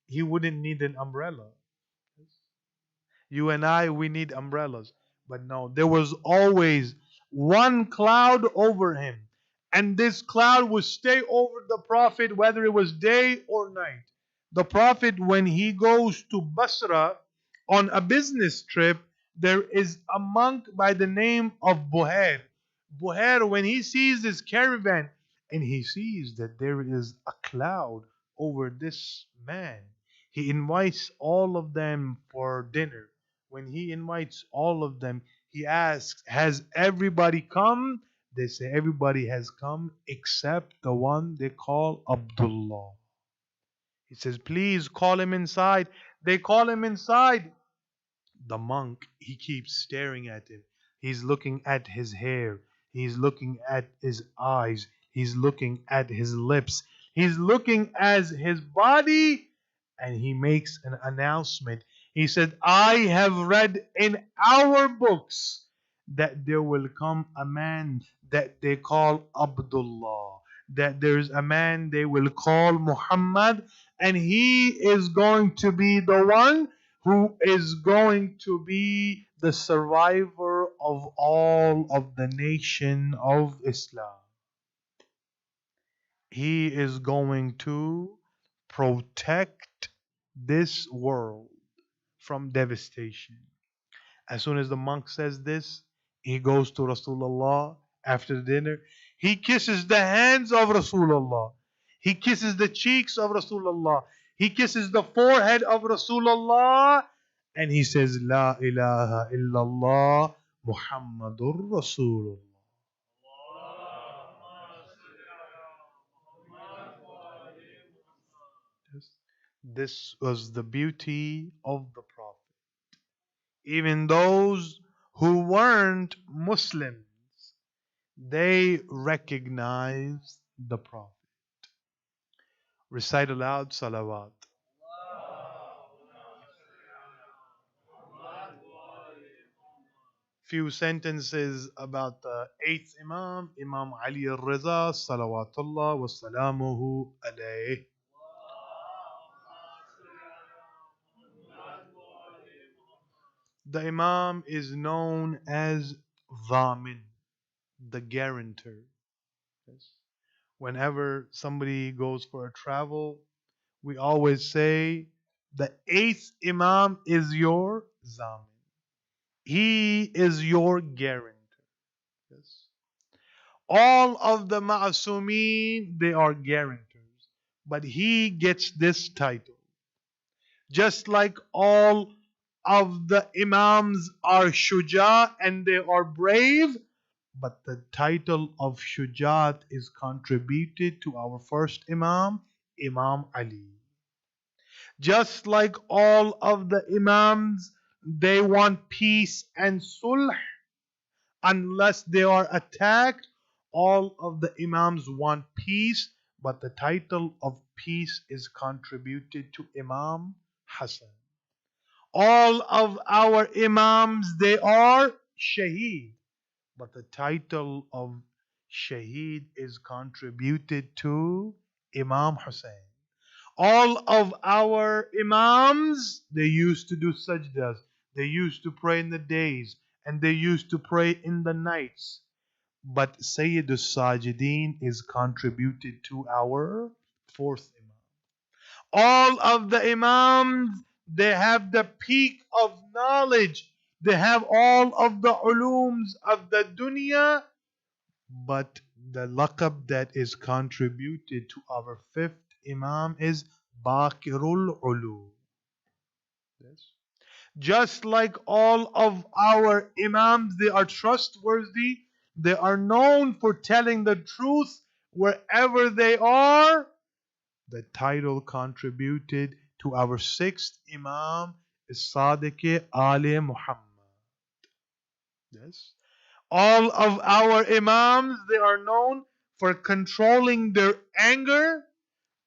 he wouldn't need an umbrella. You and I, we need umbrellas. But no, there was always one cloud over him. And this cloud would stay over the Prophet whether it was day or night. The Prophet, when he goes to Basra on a business trip, there is a monk by the name of Buhair. Buhair, when he sees this caravan and he sees that there is a cloud over this man, he invites all of them for dinner. When he invites all of them, he asks, "Has everybody come?" They say, "Everybody has come except the one they call Abdullah." He says, "Please call him inside." They call him inside. The monk, he keeps staring at him. He's looking at his hair. He's looking at his eyes. He's looking at his lips. He's looking at his body. And he makes an announcement. He said, "I have read in our books that there will come a man that they call Abdullah, that there's a man they will call Muhammad, and he is going to be the one who is going to be the survivor of all of the nation of Islam. He is going to protect this world from devastation." As soon as the monk says this, he goes to Rasulullah after dinner. He kisses the hands of Rasulullah. He kisses the cheeks of Rasulullah. He kisses the forehead of Rasulullah. And he says, "La ilaha illallah Muhammadur Rasulullah." This was the beauty of the Prophet. Even those who weren't Muslims, they recognized the Prophet. Recite aloud salawat. Few sentences about the eighth Imam, Imam Ali al-Reza, salawatullah wa salamuhu alayh. The Imam is known as Dhamin, the guarantor. Yes. Whenever somebody goes for a travel, we always say the eighth Imam is your Dhamin. He is your guarantor. Yes. All of the Ma'asumeen, they are guarantors. But he gets this title. Just like all of the Imams are Shuja and they are brave, but the title of Shujat is contributed to our first Imam, Imam Ali. Just like all of the Imams, they want peace and sulh unless they are attacked. All of the Imams want peace, but the title of peace is contributed to Imam Hassan. All of our Imams, they are Shaheed, but the title of Shaheed is contributed to Imam Hussein. All of our Imams, they used to do sajdas, they used to pray in the days, and they used to pray in the nights. But Sayyidus Sajideen is contributed to our fourth Imam. All of the Imams, they have the peak of knowledge. They have all of the ulums of the dunya, but the laqab that is contributed to our fifth Imam is Baqirul Ulu. Yes. Just like all of our Imams, they are trustworthy. They are known for telling the truth wherever they are. The title contributed to our sixth Imam is Sadiq Ali Muhammad. Yes. All of our Imams, they are known for controlling their anger,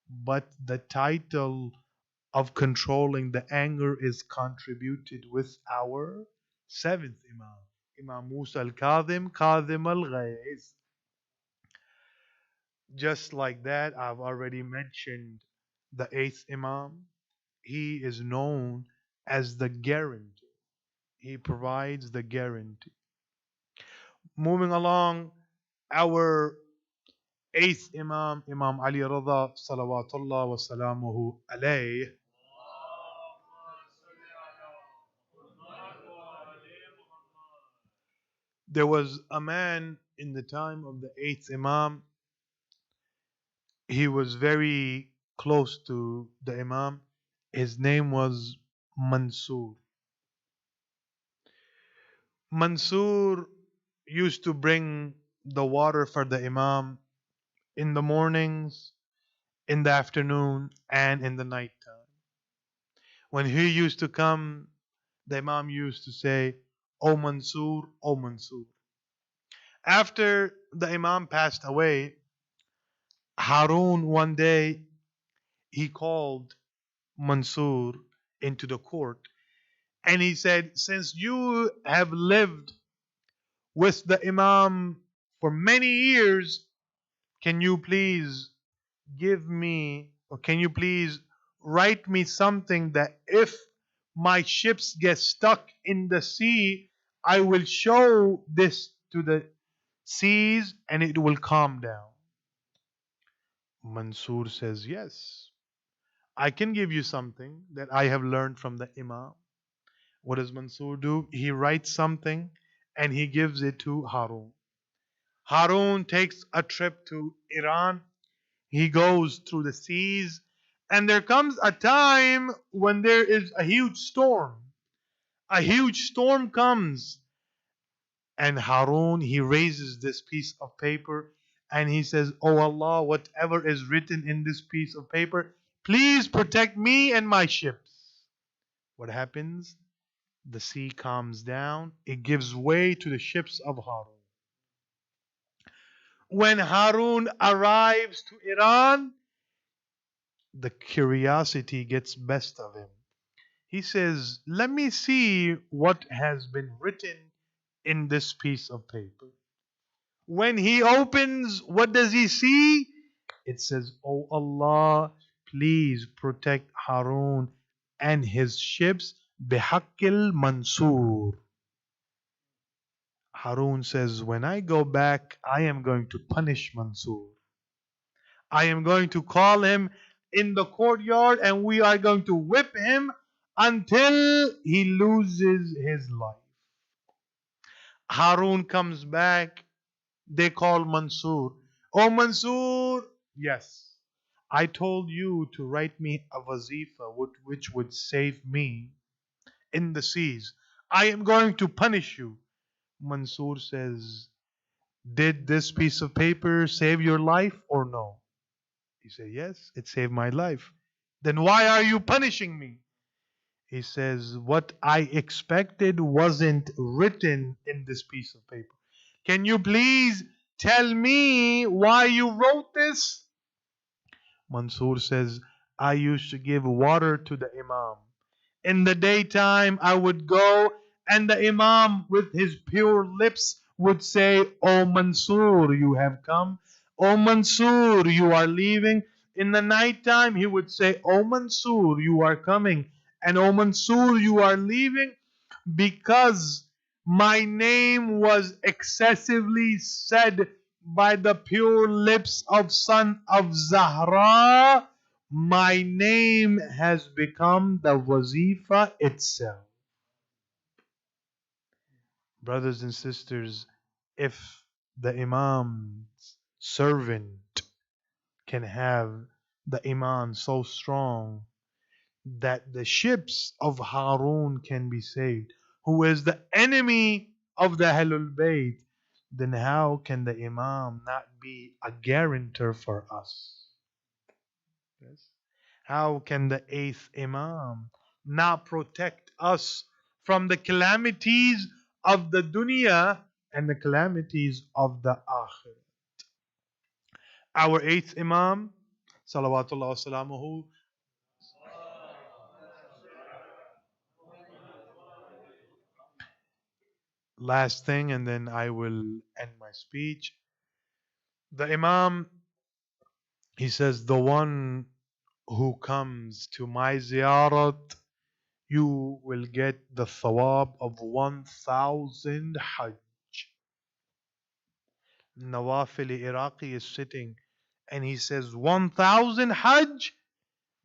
but the title of controlling the anger is contributed with our seventh Imam, Imam Musa al-Kadhim, Kadhim al-Ghayz. Just like that, I've already mentioned the eighth Imam. He is known as the guarantee. He provides the guarantee. Moving along, our eighth Imam, Imam Ali Raza, salawatullah wa salamuhu alayh. There was a man in the time of the eighth Imam. He was very close to the Imam. His name was Mansur. Mansur used to bring the water for the Imam in the mornings, in the afternoon, and in the night time. When he used to come, the Imam used to say, "O Mansur, O Mansur." After the Imam passed away, Harun one day he called Mansur into the court and he said, "Since you have lived with the Imam for many years, can you please give me, or can you please write me something that if my ships get stuck in the sea, I will show this to the seas and it will calm down?" Mansur says, "Yes, I can give you something that I have learned from the Imam." What does Mansur do? He writes something and he gives it to Harun. Harun takes a trip to Iran. He goes through the seas, and there comes a time when there is a huge storm. A huge storm comes, and Harun he raises this piece of paper and he says, "Oh Allah, whatever is written in this piece of paper, please protect me and my ships." What happens? The sea calms down. It gives way to the ships of Harun. When Harun arrives to Iran, the curiosity gets best of him. He says, "Let me see what has been written in this piece of paper." When he opens, what does he see? It says, "Oh Allah, please protect Harun and his ships bihaqqil Mansur." Harun says, "When I go back, I am going to punish Mansur. I am going to call him in the courtyard and we are going to whip him until he loses his life." Harun comes back. They call Mansur. "Oh Mansur, yes, I told you to write me a wazifa which would save me in the seas. I am going to punish you." Mansur says, "Did this piece of paper save your life or no?" He said, "Yes, it saved my life." then why are you punishing me? He says, what I expected wasn't written in this piece of paper. Can you please tell me why you wrote this? Mansoor says, I used to give water to the Imam. In the daytime, I would go, and the Imam, with his pure lips, would say, O Mansoor, you have come. O Mansoor, you are leaving. In the nighttime, he would say, O Mansoor, you are coming. And O Mansoor, you are leaving, because my name was excessively said by the pure lips of son of Zahra. My name has become the wazifa itself. Brothers and sisters, if the Imam's servant can have the Iman so strong that the ships of Harun can be saved, who is the enemy of the Ahlul Bayt, then how can the Imam not be a guarantor for us? Yes. How can the eighth Imam not protect us from the calamities of the dunya and the calamities of the akhirah? Our eighth Imam, salawatullah wasalamuhu, last thing, and then I will end my speech. The Imam, he says, the one who comes to my ziyarat, you will get the thawab of 1,000 hajj. Nawafili Iraqi is sitting and he says 1,000 hajj.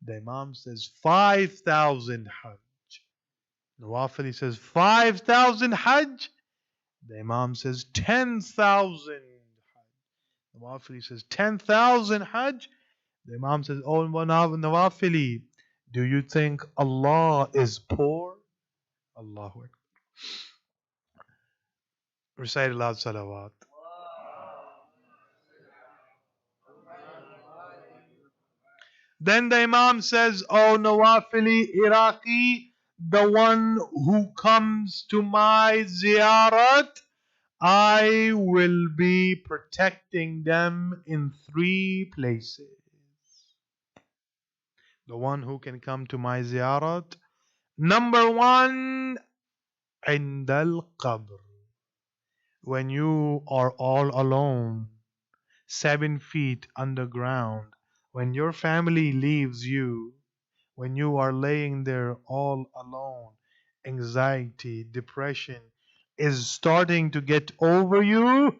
The Imam says 5,000 hajj. Nawafili says 5,000 hajj. The Imam says 10,000 hajj. Nawafili says 10,000 hajj. The Imam says, oh Nawafili, do you think Allah is poor? Allahu Akbar. Recite aloud salawat. Then the Imam says, oh Nawafili Iraqi, the one who comes to my ziyarat, I will be protecting them in 3 places. The one who can come to my ziyarat, number 1, indal qabr. When you are all alone, 7 feet underground, when your family leaves you, when you are laying there all alone, anxiety, depression is starting to get over you,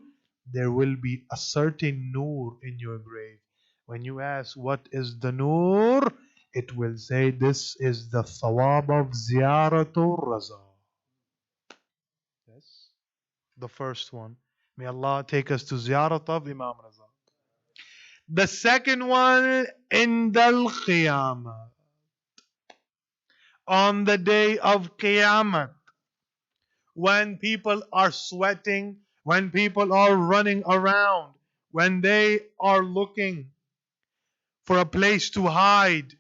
there will be a certain nur in your grave. When you ask what is the nur, it will say this is the thawab of ziyaratul Raza. Yes, the first one. May Allah take us to ziyarat of Imam Raza. The second one, indal qiyamah. On the day of Qiyamah, when people are sweating, when people are running around, when they are looking for a place to hide,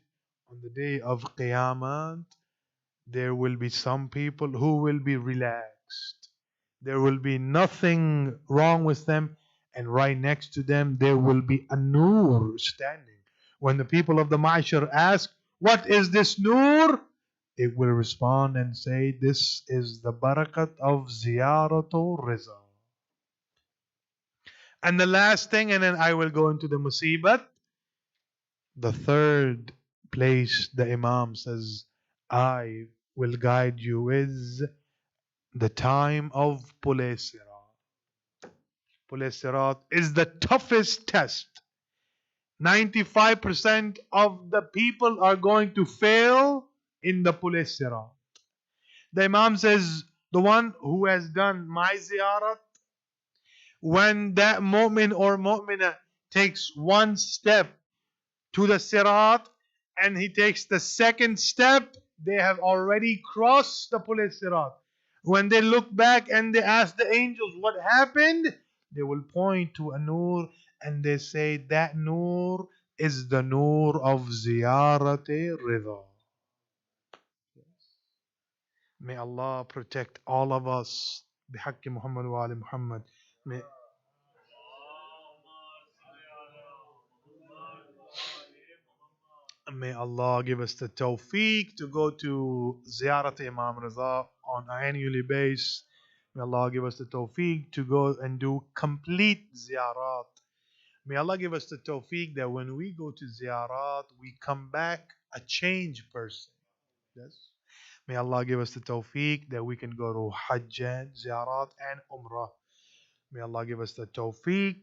on the day of Qiyamah, there will be some people who will be relaxed. There will be nothing wrong with them, and right next to them there will be a nur standing. When the people of the Ma'ashar ask, what is this nur? It will respond and say, this is the barakat of ziyaratul Reza. And the last thing, and then I will go into the musibat. The third place the Imam says, I will guide you, is the time of Pule Sirat. Pule Sirat is the toughest test. 95% of the people are going to fail in the Pule Sirat. The Imam says, the one who has done my ziyarat, when that mu'min or mu'mina takes one step to the sirat and he takes the second step, they have already crossed the Pule Sirat. When they look back and they ask the angels what happened, they will point to a nur and they say that nur is the nur of Ziyarat Reza. May Allah protect all of us. بحق Muhammad wa ali Muhammad. May Allah give us the tawfiq to go to Ziyarat Imam Raza on an annually basis. May Allah give us the tawfiq to go and do complete ziyarat. May Allah give us the tawfiq that when we go to ziyarat, we come back a changed person. Yes. May Allah give us the tawfiq that we can go to Hajj, ziyarat, and Umrah. May Allah give us the tawfiq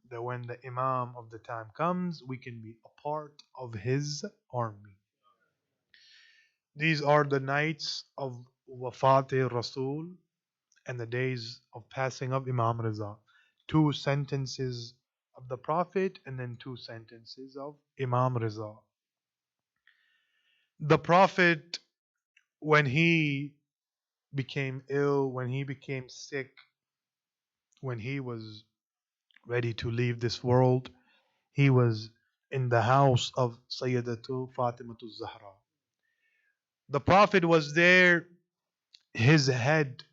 that when the Imam of the time comes, we can be a part of his army. These are the nights of Wafat Rasool and the days of passing of Imam Reza. 2 sentences of the Prophet and then 2 sentences of Imam Reza. The Prophet, when he became ill, when he became sick, when he was ready to leave this world, he was in the house of Sayyidatu Fatimatu Zahra. The Prophet was there, his head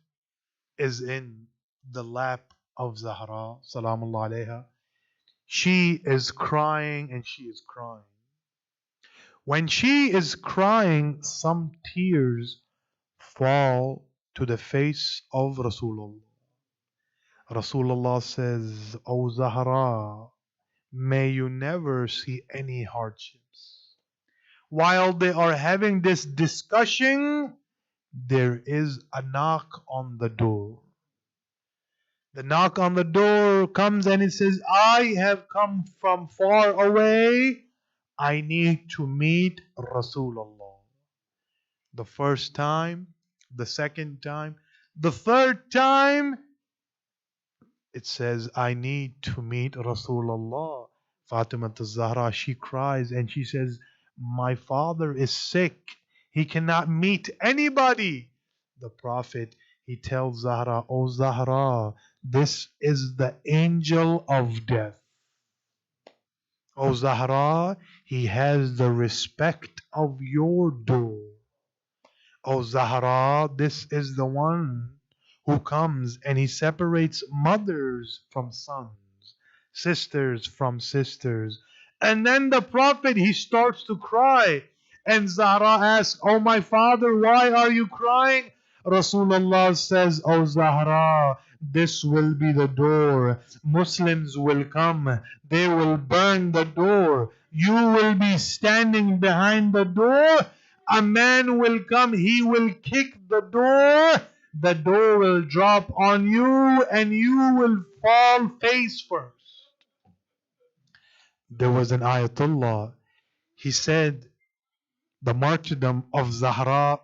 is in the lap of Zahra, Salamullah alayha. She is crying and she is crying. When she is crying, some tears fall to the face of Rasulullah. Rasulullah says, O Zahra, may you never see any hardships. While they are having this discussion, there is a knock on the door. The knock on the door comes and it says, I have come from far away. I need to meet Rasulullah. The first time, the second time, the third time, it says, I need to meet Rasulullah. Fatima al-Zahra, she cries and she says, my father is sick. He cannot meet anybody. The Prophet, he tells Zahra, O Zahra, this is the angel of death. O Zahra, he has the respect of your door. O Zahra, this is the one who comes and he separates mothers from sons, sisters from sisters. And then the Prophet, he starts to cry. And Zahra asks, Oh my father, why are you crying? Rasulullah says, Oh Zahra, this will be the door. Muslims will come. They will burn the door. You will be standing behind the door. A man will come. He will kick the door. The door will drop on you and you will fall face first. There was an Ayatollah. He said the martyrdom of Zahra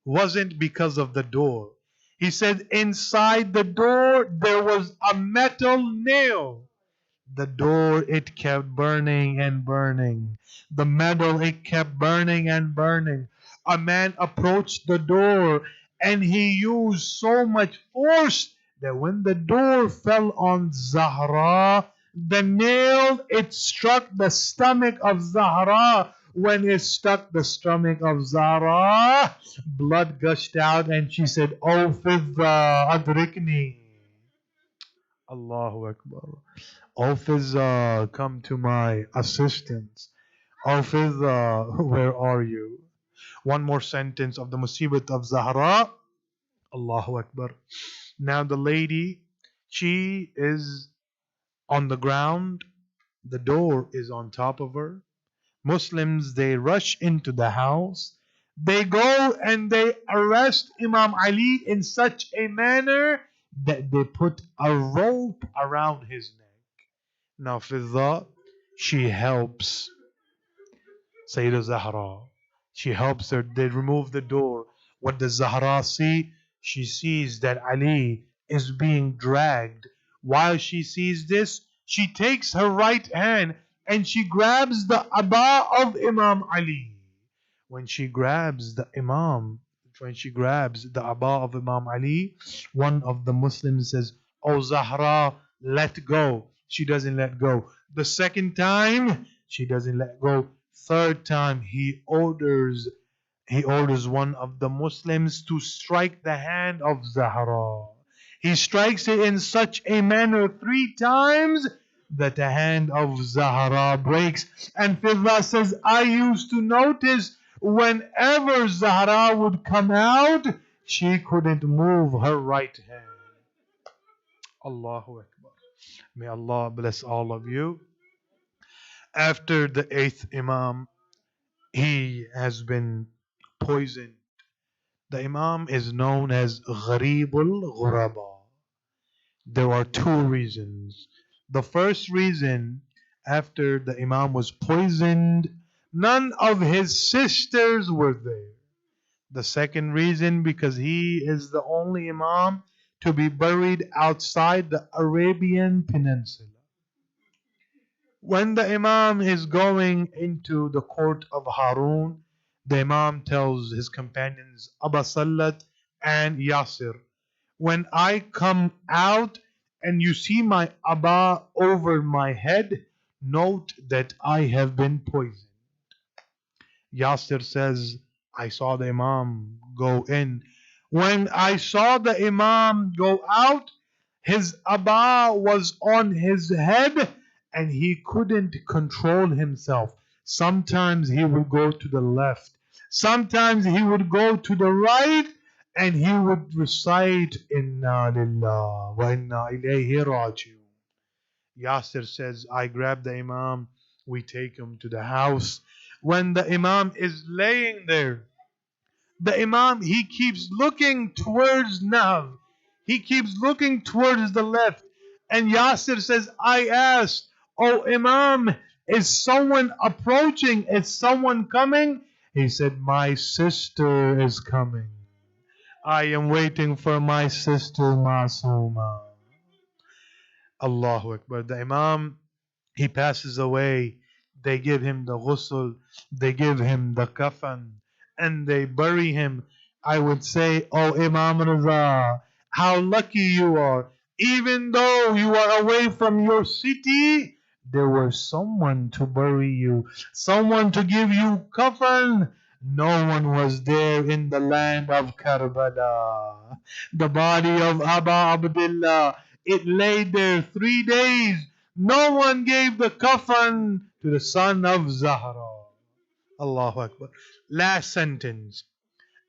wasn't because of the door. He said inside the door there was a metal nail. The door, it kept burning and burning. The metal, it kept burning and burning. A man approached the door and he used so much force that when the door fell on Zahra, the nail, it struck the stomach of Zahra. When it struck the stomach of Zahra, blood gushed out and she said, Oh Fidda, adrikni. Allahu Akbar. Oh Fidda, come to my assistance. Oh Fidda, where are you? One more sentence of the Musibat of Zahra. Allahu Akbar. Now the lady, she is on the ground. The door is on top of her. Muslims, they rush into the house. They go and they arrest Imam Ali in such a manner that they put a rope around his neck. Now Fidda, she helps Sayyidah Zahra. She helps her. They remove the door. What does Zahra see? She sees that Ali is being dragged. While she sees this, she takes her right hand and she grabs the Aba of Imam Ali. When she grabs the Aba of Imam Ali, one of the Muslims says, Oh Zahra, let go. She doesn't let go. The second time, She doesn't let go. Third time, he orders one of the Muslims to strike the hand of Zahra. He strikes it in such a manner 3 times that the hand of Zahra breaks. And Fidda says, I used to notice whenever Zahra would come out, she couldn't move her right hand. Allahu Akbar. May Allah bless all of you. After the 8th Imam, he has been poisoned. The Imam is known as Gharibul Ghuraba. There are 2 reasons. The first reason, after the Imam was poisoned, none of his sisters were there. The second reason, because he is the only Imam to be buried outside the Arabian Peninsula. When the Imam is going into the court of Harun, the Imam tells his companions, Aba Sallat and Yasir, when I come out and you see my Aba over my head, note that I have been poisoned. Yasir says, I saw the Imam go in. When I saw the Imam go out, his Aba was on his head and he couldn't control himself. Sometimes he would go to the left, sometimes he would go to the right, and he would recite Inna Lillah wa Inna Ilayhi Raji'un. Yasir says, I grab the Imam, we take him to the house. When the Imam is laying there, the Imam, he keeps looking towards Nav. He keeps looking towards the left. And Yasir says, I asked, Oh Imam, is someone approaching? Is someone coming? He said, my sister is coming. I am waiting for my sister Masuma. Allahu Akbar. The Imam, he passes away. They give him the ghusl, they give him the kafan, and they bury him. I would say, oh Imam Raza, how lucky you are. Even though you are away from your city, there was someone to bury you, someone to give you kafan. No one was there in the land of Karbala. The body of Aba Abdullah, it lay there 3 days. No one gave the kafan to the son of Zahra. Allahu Akbar. Last sentence.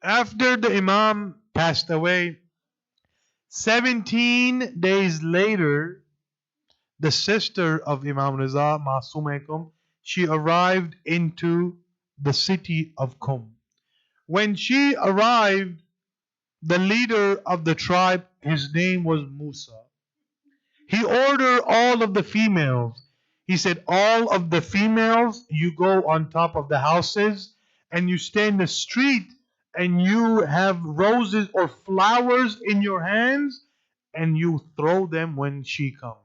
After the Imam passed away, 17 days later, the sister of Imam Reza, Masumekum, she arrived into the city of Qum. When she arrived, the leader of the tribe, his name was Musa. He ordered all of the females. He said, all of the females, you go on top of the houses and you stay in the street and you have roses or flowers in your hands and you throw them when she comes.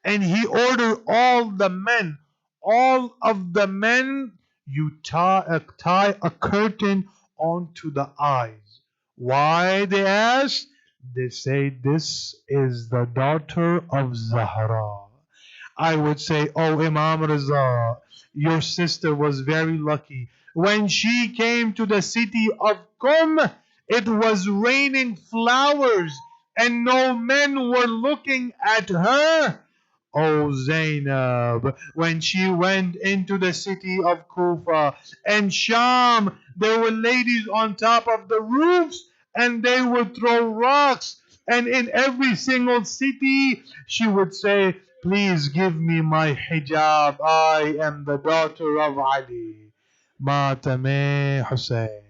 And he ordered all of the men, you tie a curtain onto the eyes. Why, they asked? They say, this is the daughter of Zahra. I would say, oh Imam Raza, your sister was very lucky. When she came to the city of Qum, it was raining flowers and no men were looking at her. Oh Zainab, when she went into the city of Kufa and Sham, there were ladies on top of the roofs and they would throw rocks. And in every single city, she would say, please give me my hijab. I am the daughter of Ali. Matame Hussein.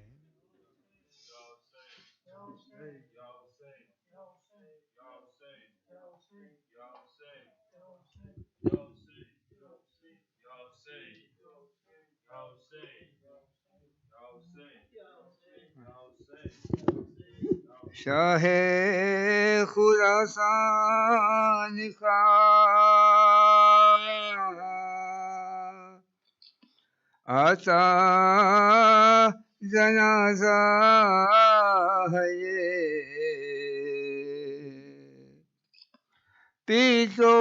Shah Khorasan का आता जनाजा है ये पीछो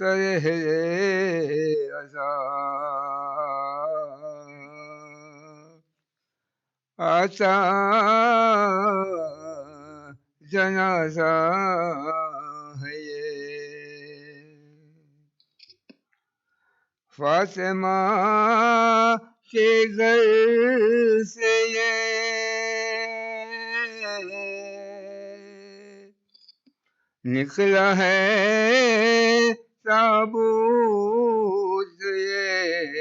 سر رضا آتا جنازہ ہے یہ فاطمہ کے گھر سے یہ نکلا ہے تابوت یہ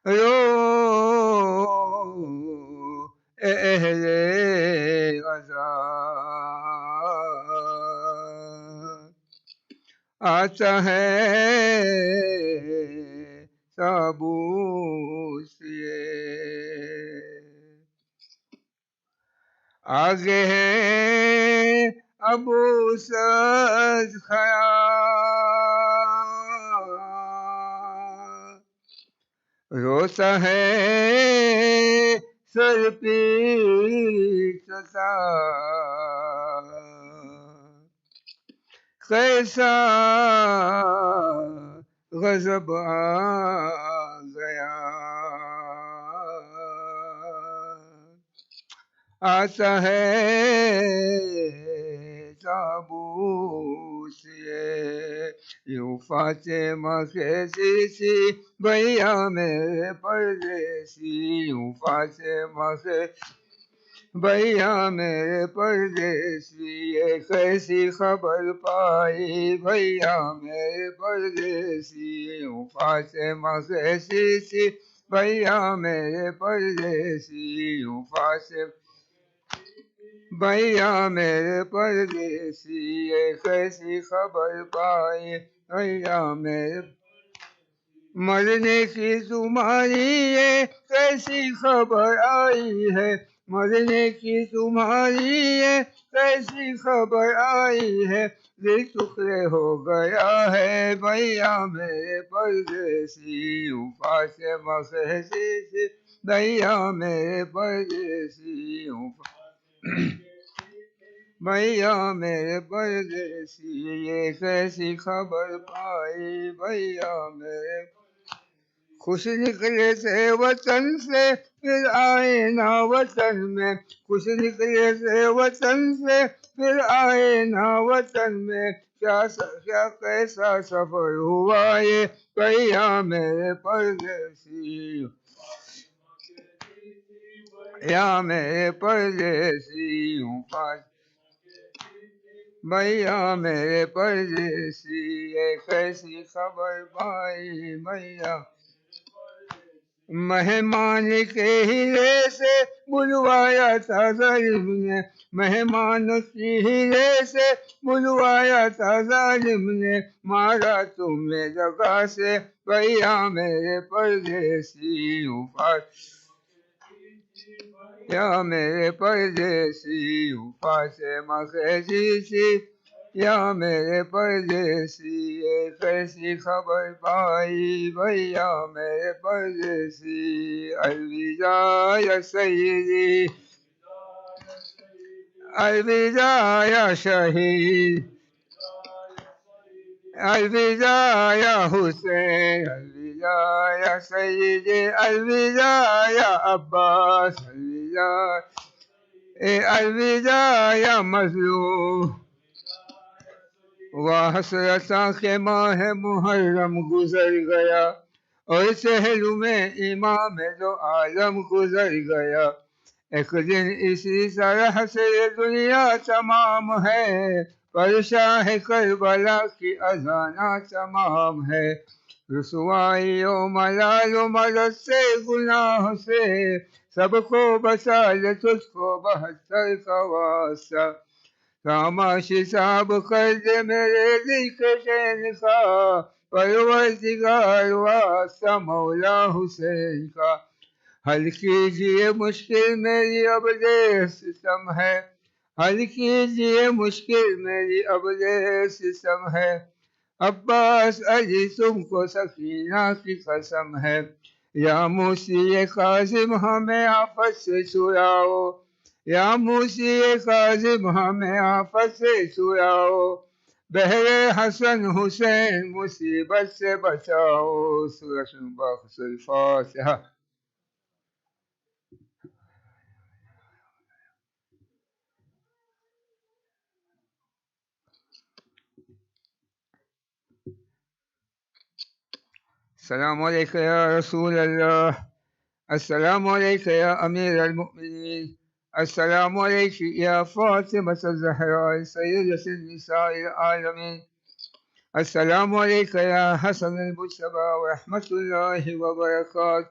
رو اہل غزہ آتا ہے تابوت یہ آگے ہے ابو سعد کھڑا روتا ہے سر پیٹتا کیسا غضب آ گیا آتا ہے تابوت یہ یوں فاطمہ کیسی بھیا میرے پردیسی یوں فاطمہ کے بھیا میرے پردیسی یہ کیسی خبر پائی بھیا میرے پردیسی یوں فاطمہ کیسی بھیا میرے پردیسی یوں فاطمہ بھیا میرے پردیسی یہ کیسی خبر پائی بھیا میرے مرنے کی تمہاری یہ کیسی خبر آئی ہے مرنے کی تمہاری یہ کیسی خبر آئی ہے دل ٹکڑے ہو گیا ہے بھیا میرے پردیسی یوں فاطمہ کہتی تھی بھیا میرے پردیسی یوں بھیا میرے پردیسی یہ کیسی خبر پائی بھیا میرے خوش نکلے تھے وطن سے پھر آئے نہ وطن میں خوش نکلے تھے وطن سے پھر آئے نہ وطن میں کیا کیسا سفر ہوا یہ بھیا میرے پردیسی یا میرے پردیسی ہوں بھیا میرے پردیسی یہ کیسی خبر پائی بھیا مہمان کے ہیرے سے بلوایا تھا ظالم نے مہمان کی ہیرے سے بلوایا تھا ظالم نے مارا تم نے جگہ سے بھیا میرے پردیسی ہوں یا میرے پردیسی ہوں فاطمہ کہتی تھی یا میرے پردیسی یہ کیسی خبر پائی بھیا میرے پردیسی الوداع یا سیدی الوداع یا شہید الوداع یا حسین الوداع یا سیدی الوداع یا عباس الوداع الوداع یا مظلوم حسرتاں کے ماہ محرم گزر گیا اور سہلو میں امام دو عالم گزر گیا ایک دن اسی طرح سے دنیا تمام ہے پر شاہ کربلا کی اذانہ تمام ہے رسوائی و ملال و مدد سے گناہ سے سب کو بچا لے تجھ کو 72 کا واسطہ خاموشی صاحب کر دے میرے دل کے چین کا پروردگار واسطہ مولا حسین کا حل کیجئے مشکل میری اب دیر ستم ہے حل کیجئے مشکل میری اب دیر ستم ہے عباس علی تم کو سکینہ کی قسم ہے یا موسی کاظم ہمیں آفت سے چھڑاؤ या मूसी काजिम हमें आफत से छुड़ाओ, बहरे हसन हुसैन मुसीबत से बचाओ। सूरह बक़रा फातिहा। السلام عليك يا رسول الله. السلام عليك يا أمير المؤمنين. السلام عليك يا فاطمة الزهراء سيدة النساء العالمين. السلام عليك يا حسن المجتبى ورحمة الله وبركاته.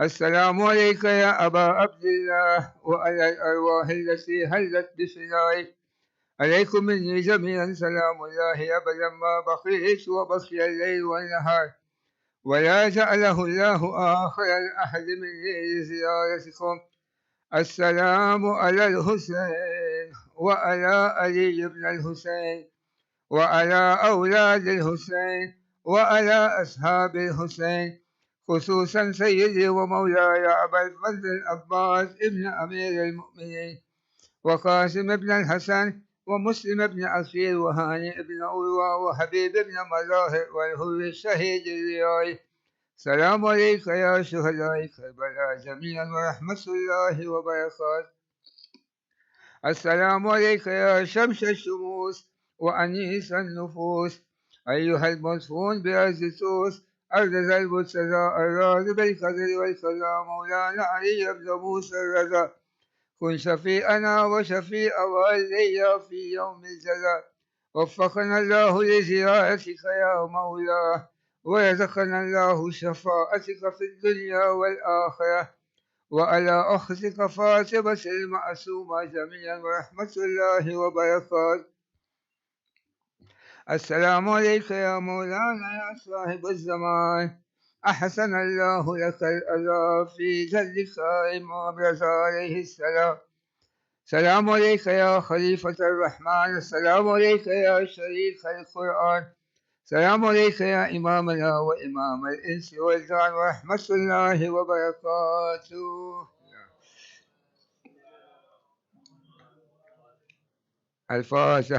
السلام عليك يا أبا عبد الله وعلى الأرواح التي هلت بفنائك. عليكم مني جميعا سلام الله أبدا ما بقيت وبقي الليل والنهار، ولا جعله الله آخر الأحد من زيارتكم. السلام على الحسين وعلى علي بن الحسين وعلى أولاد الحسين وعلى أصحاب الحسين، خصوصا سيدي ومولاي أبا الفضل العباس ابن أمير المؤمنين، وقاسم بن الحسن ومسلم بن عقيل وهاني بن أروى وحبيب بن مظاهر والهر الشهيد الرياي. السلام عليك يا شهداء كربلاء جميعا ورحمة الله وبركاته. السلام عليك يا شمس الشموس وأنيس النفوس، أيها المدفون بأرض توس أرض المرتضى الراضي بالقدر والقضاء، مولانا علي بن موسى الرضا، كن شفيعنا وشفيع والدي في يوم الجزاء. وفقنا الله لزيارتك يا مولاه، ورزقنا الله شفاعتك في الدنيا والآخرة، وعلى أختك فاطمة المعصومة جميعا ورحمة الله وبركاته. السلام عليك يا مولانا يا صاحب الزمان، أحسن الله لك الأذى في جدك إمام رزا عليه السلام. السلام عليك يا خليفة الرحمن. السلام عليك يا شريك القرآن. السلام عليك يا إمامنا وإمام الإنس والجان ورحمة الله وبركاته. الفاتحة.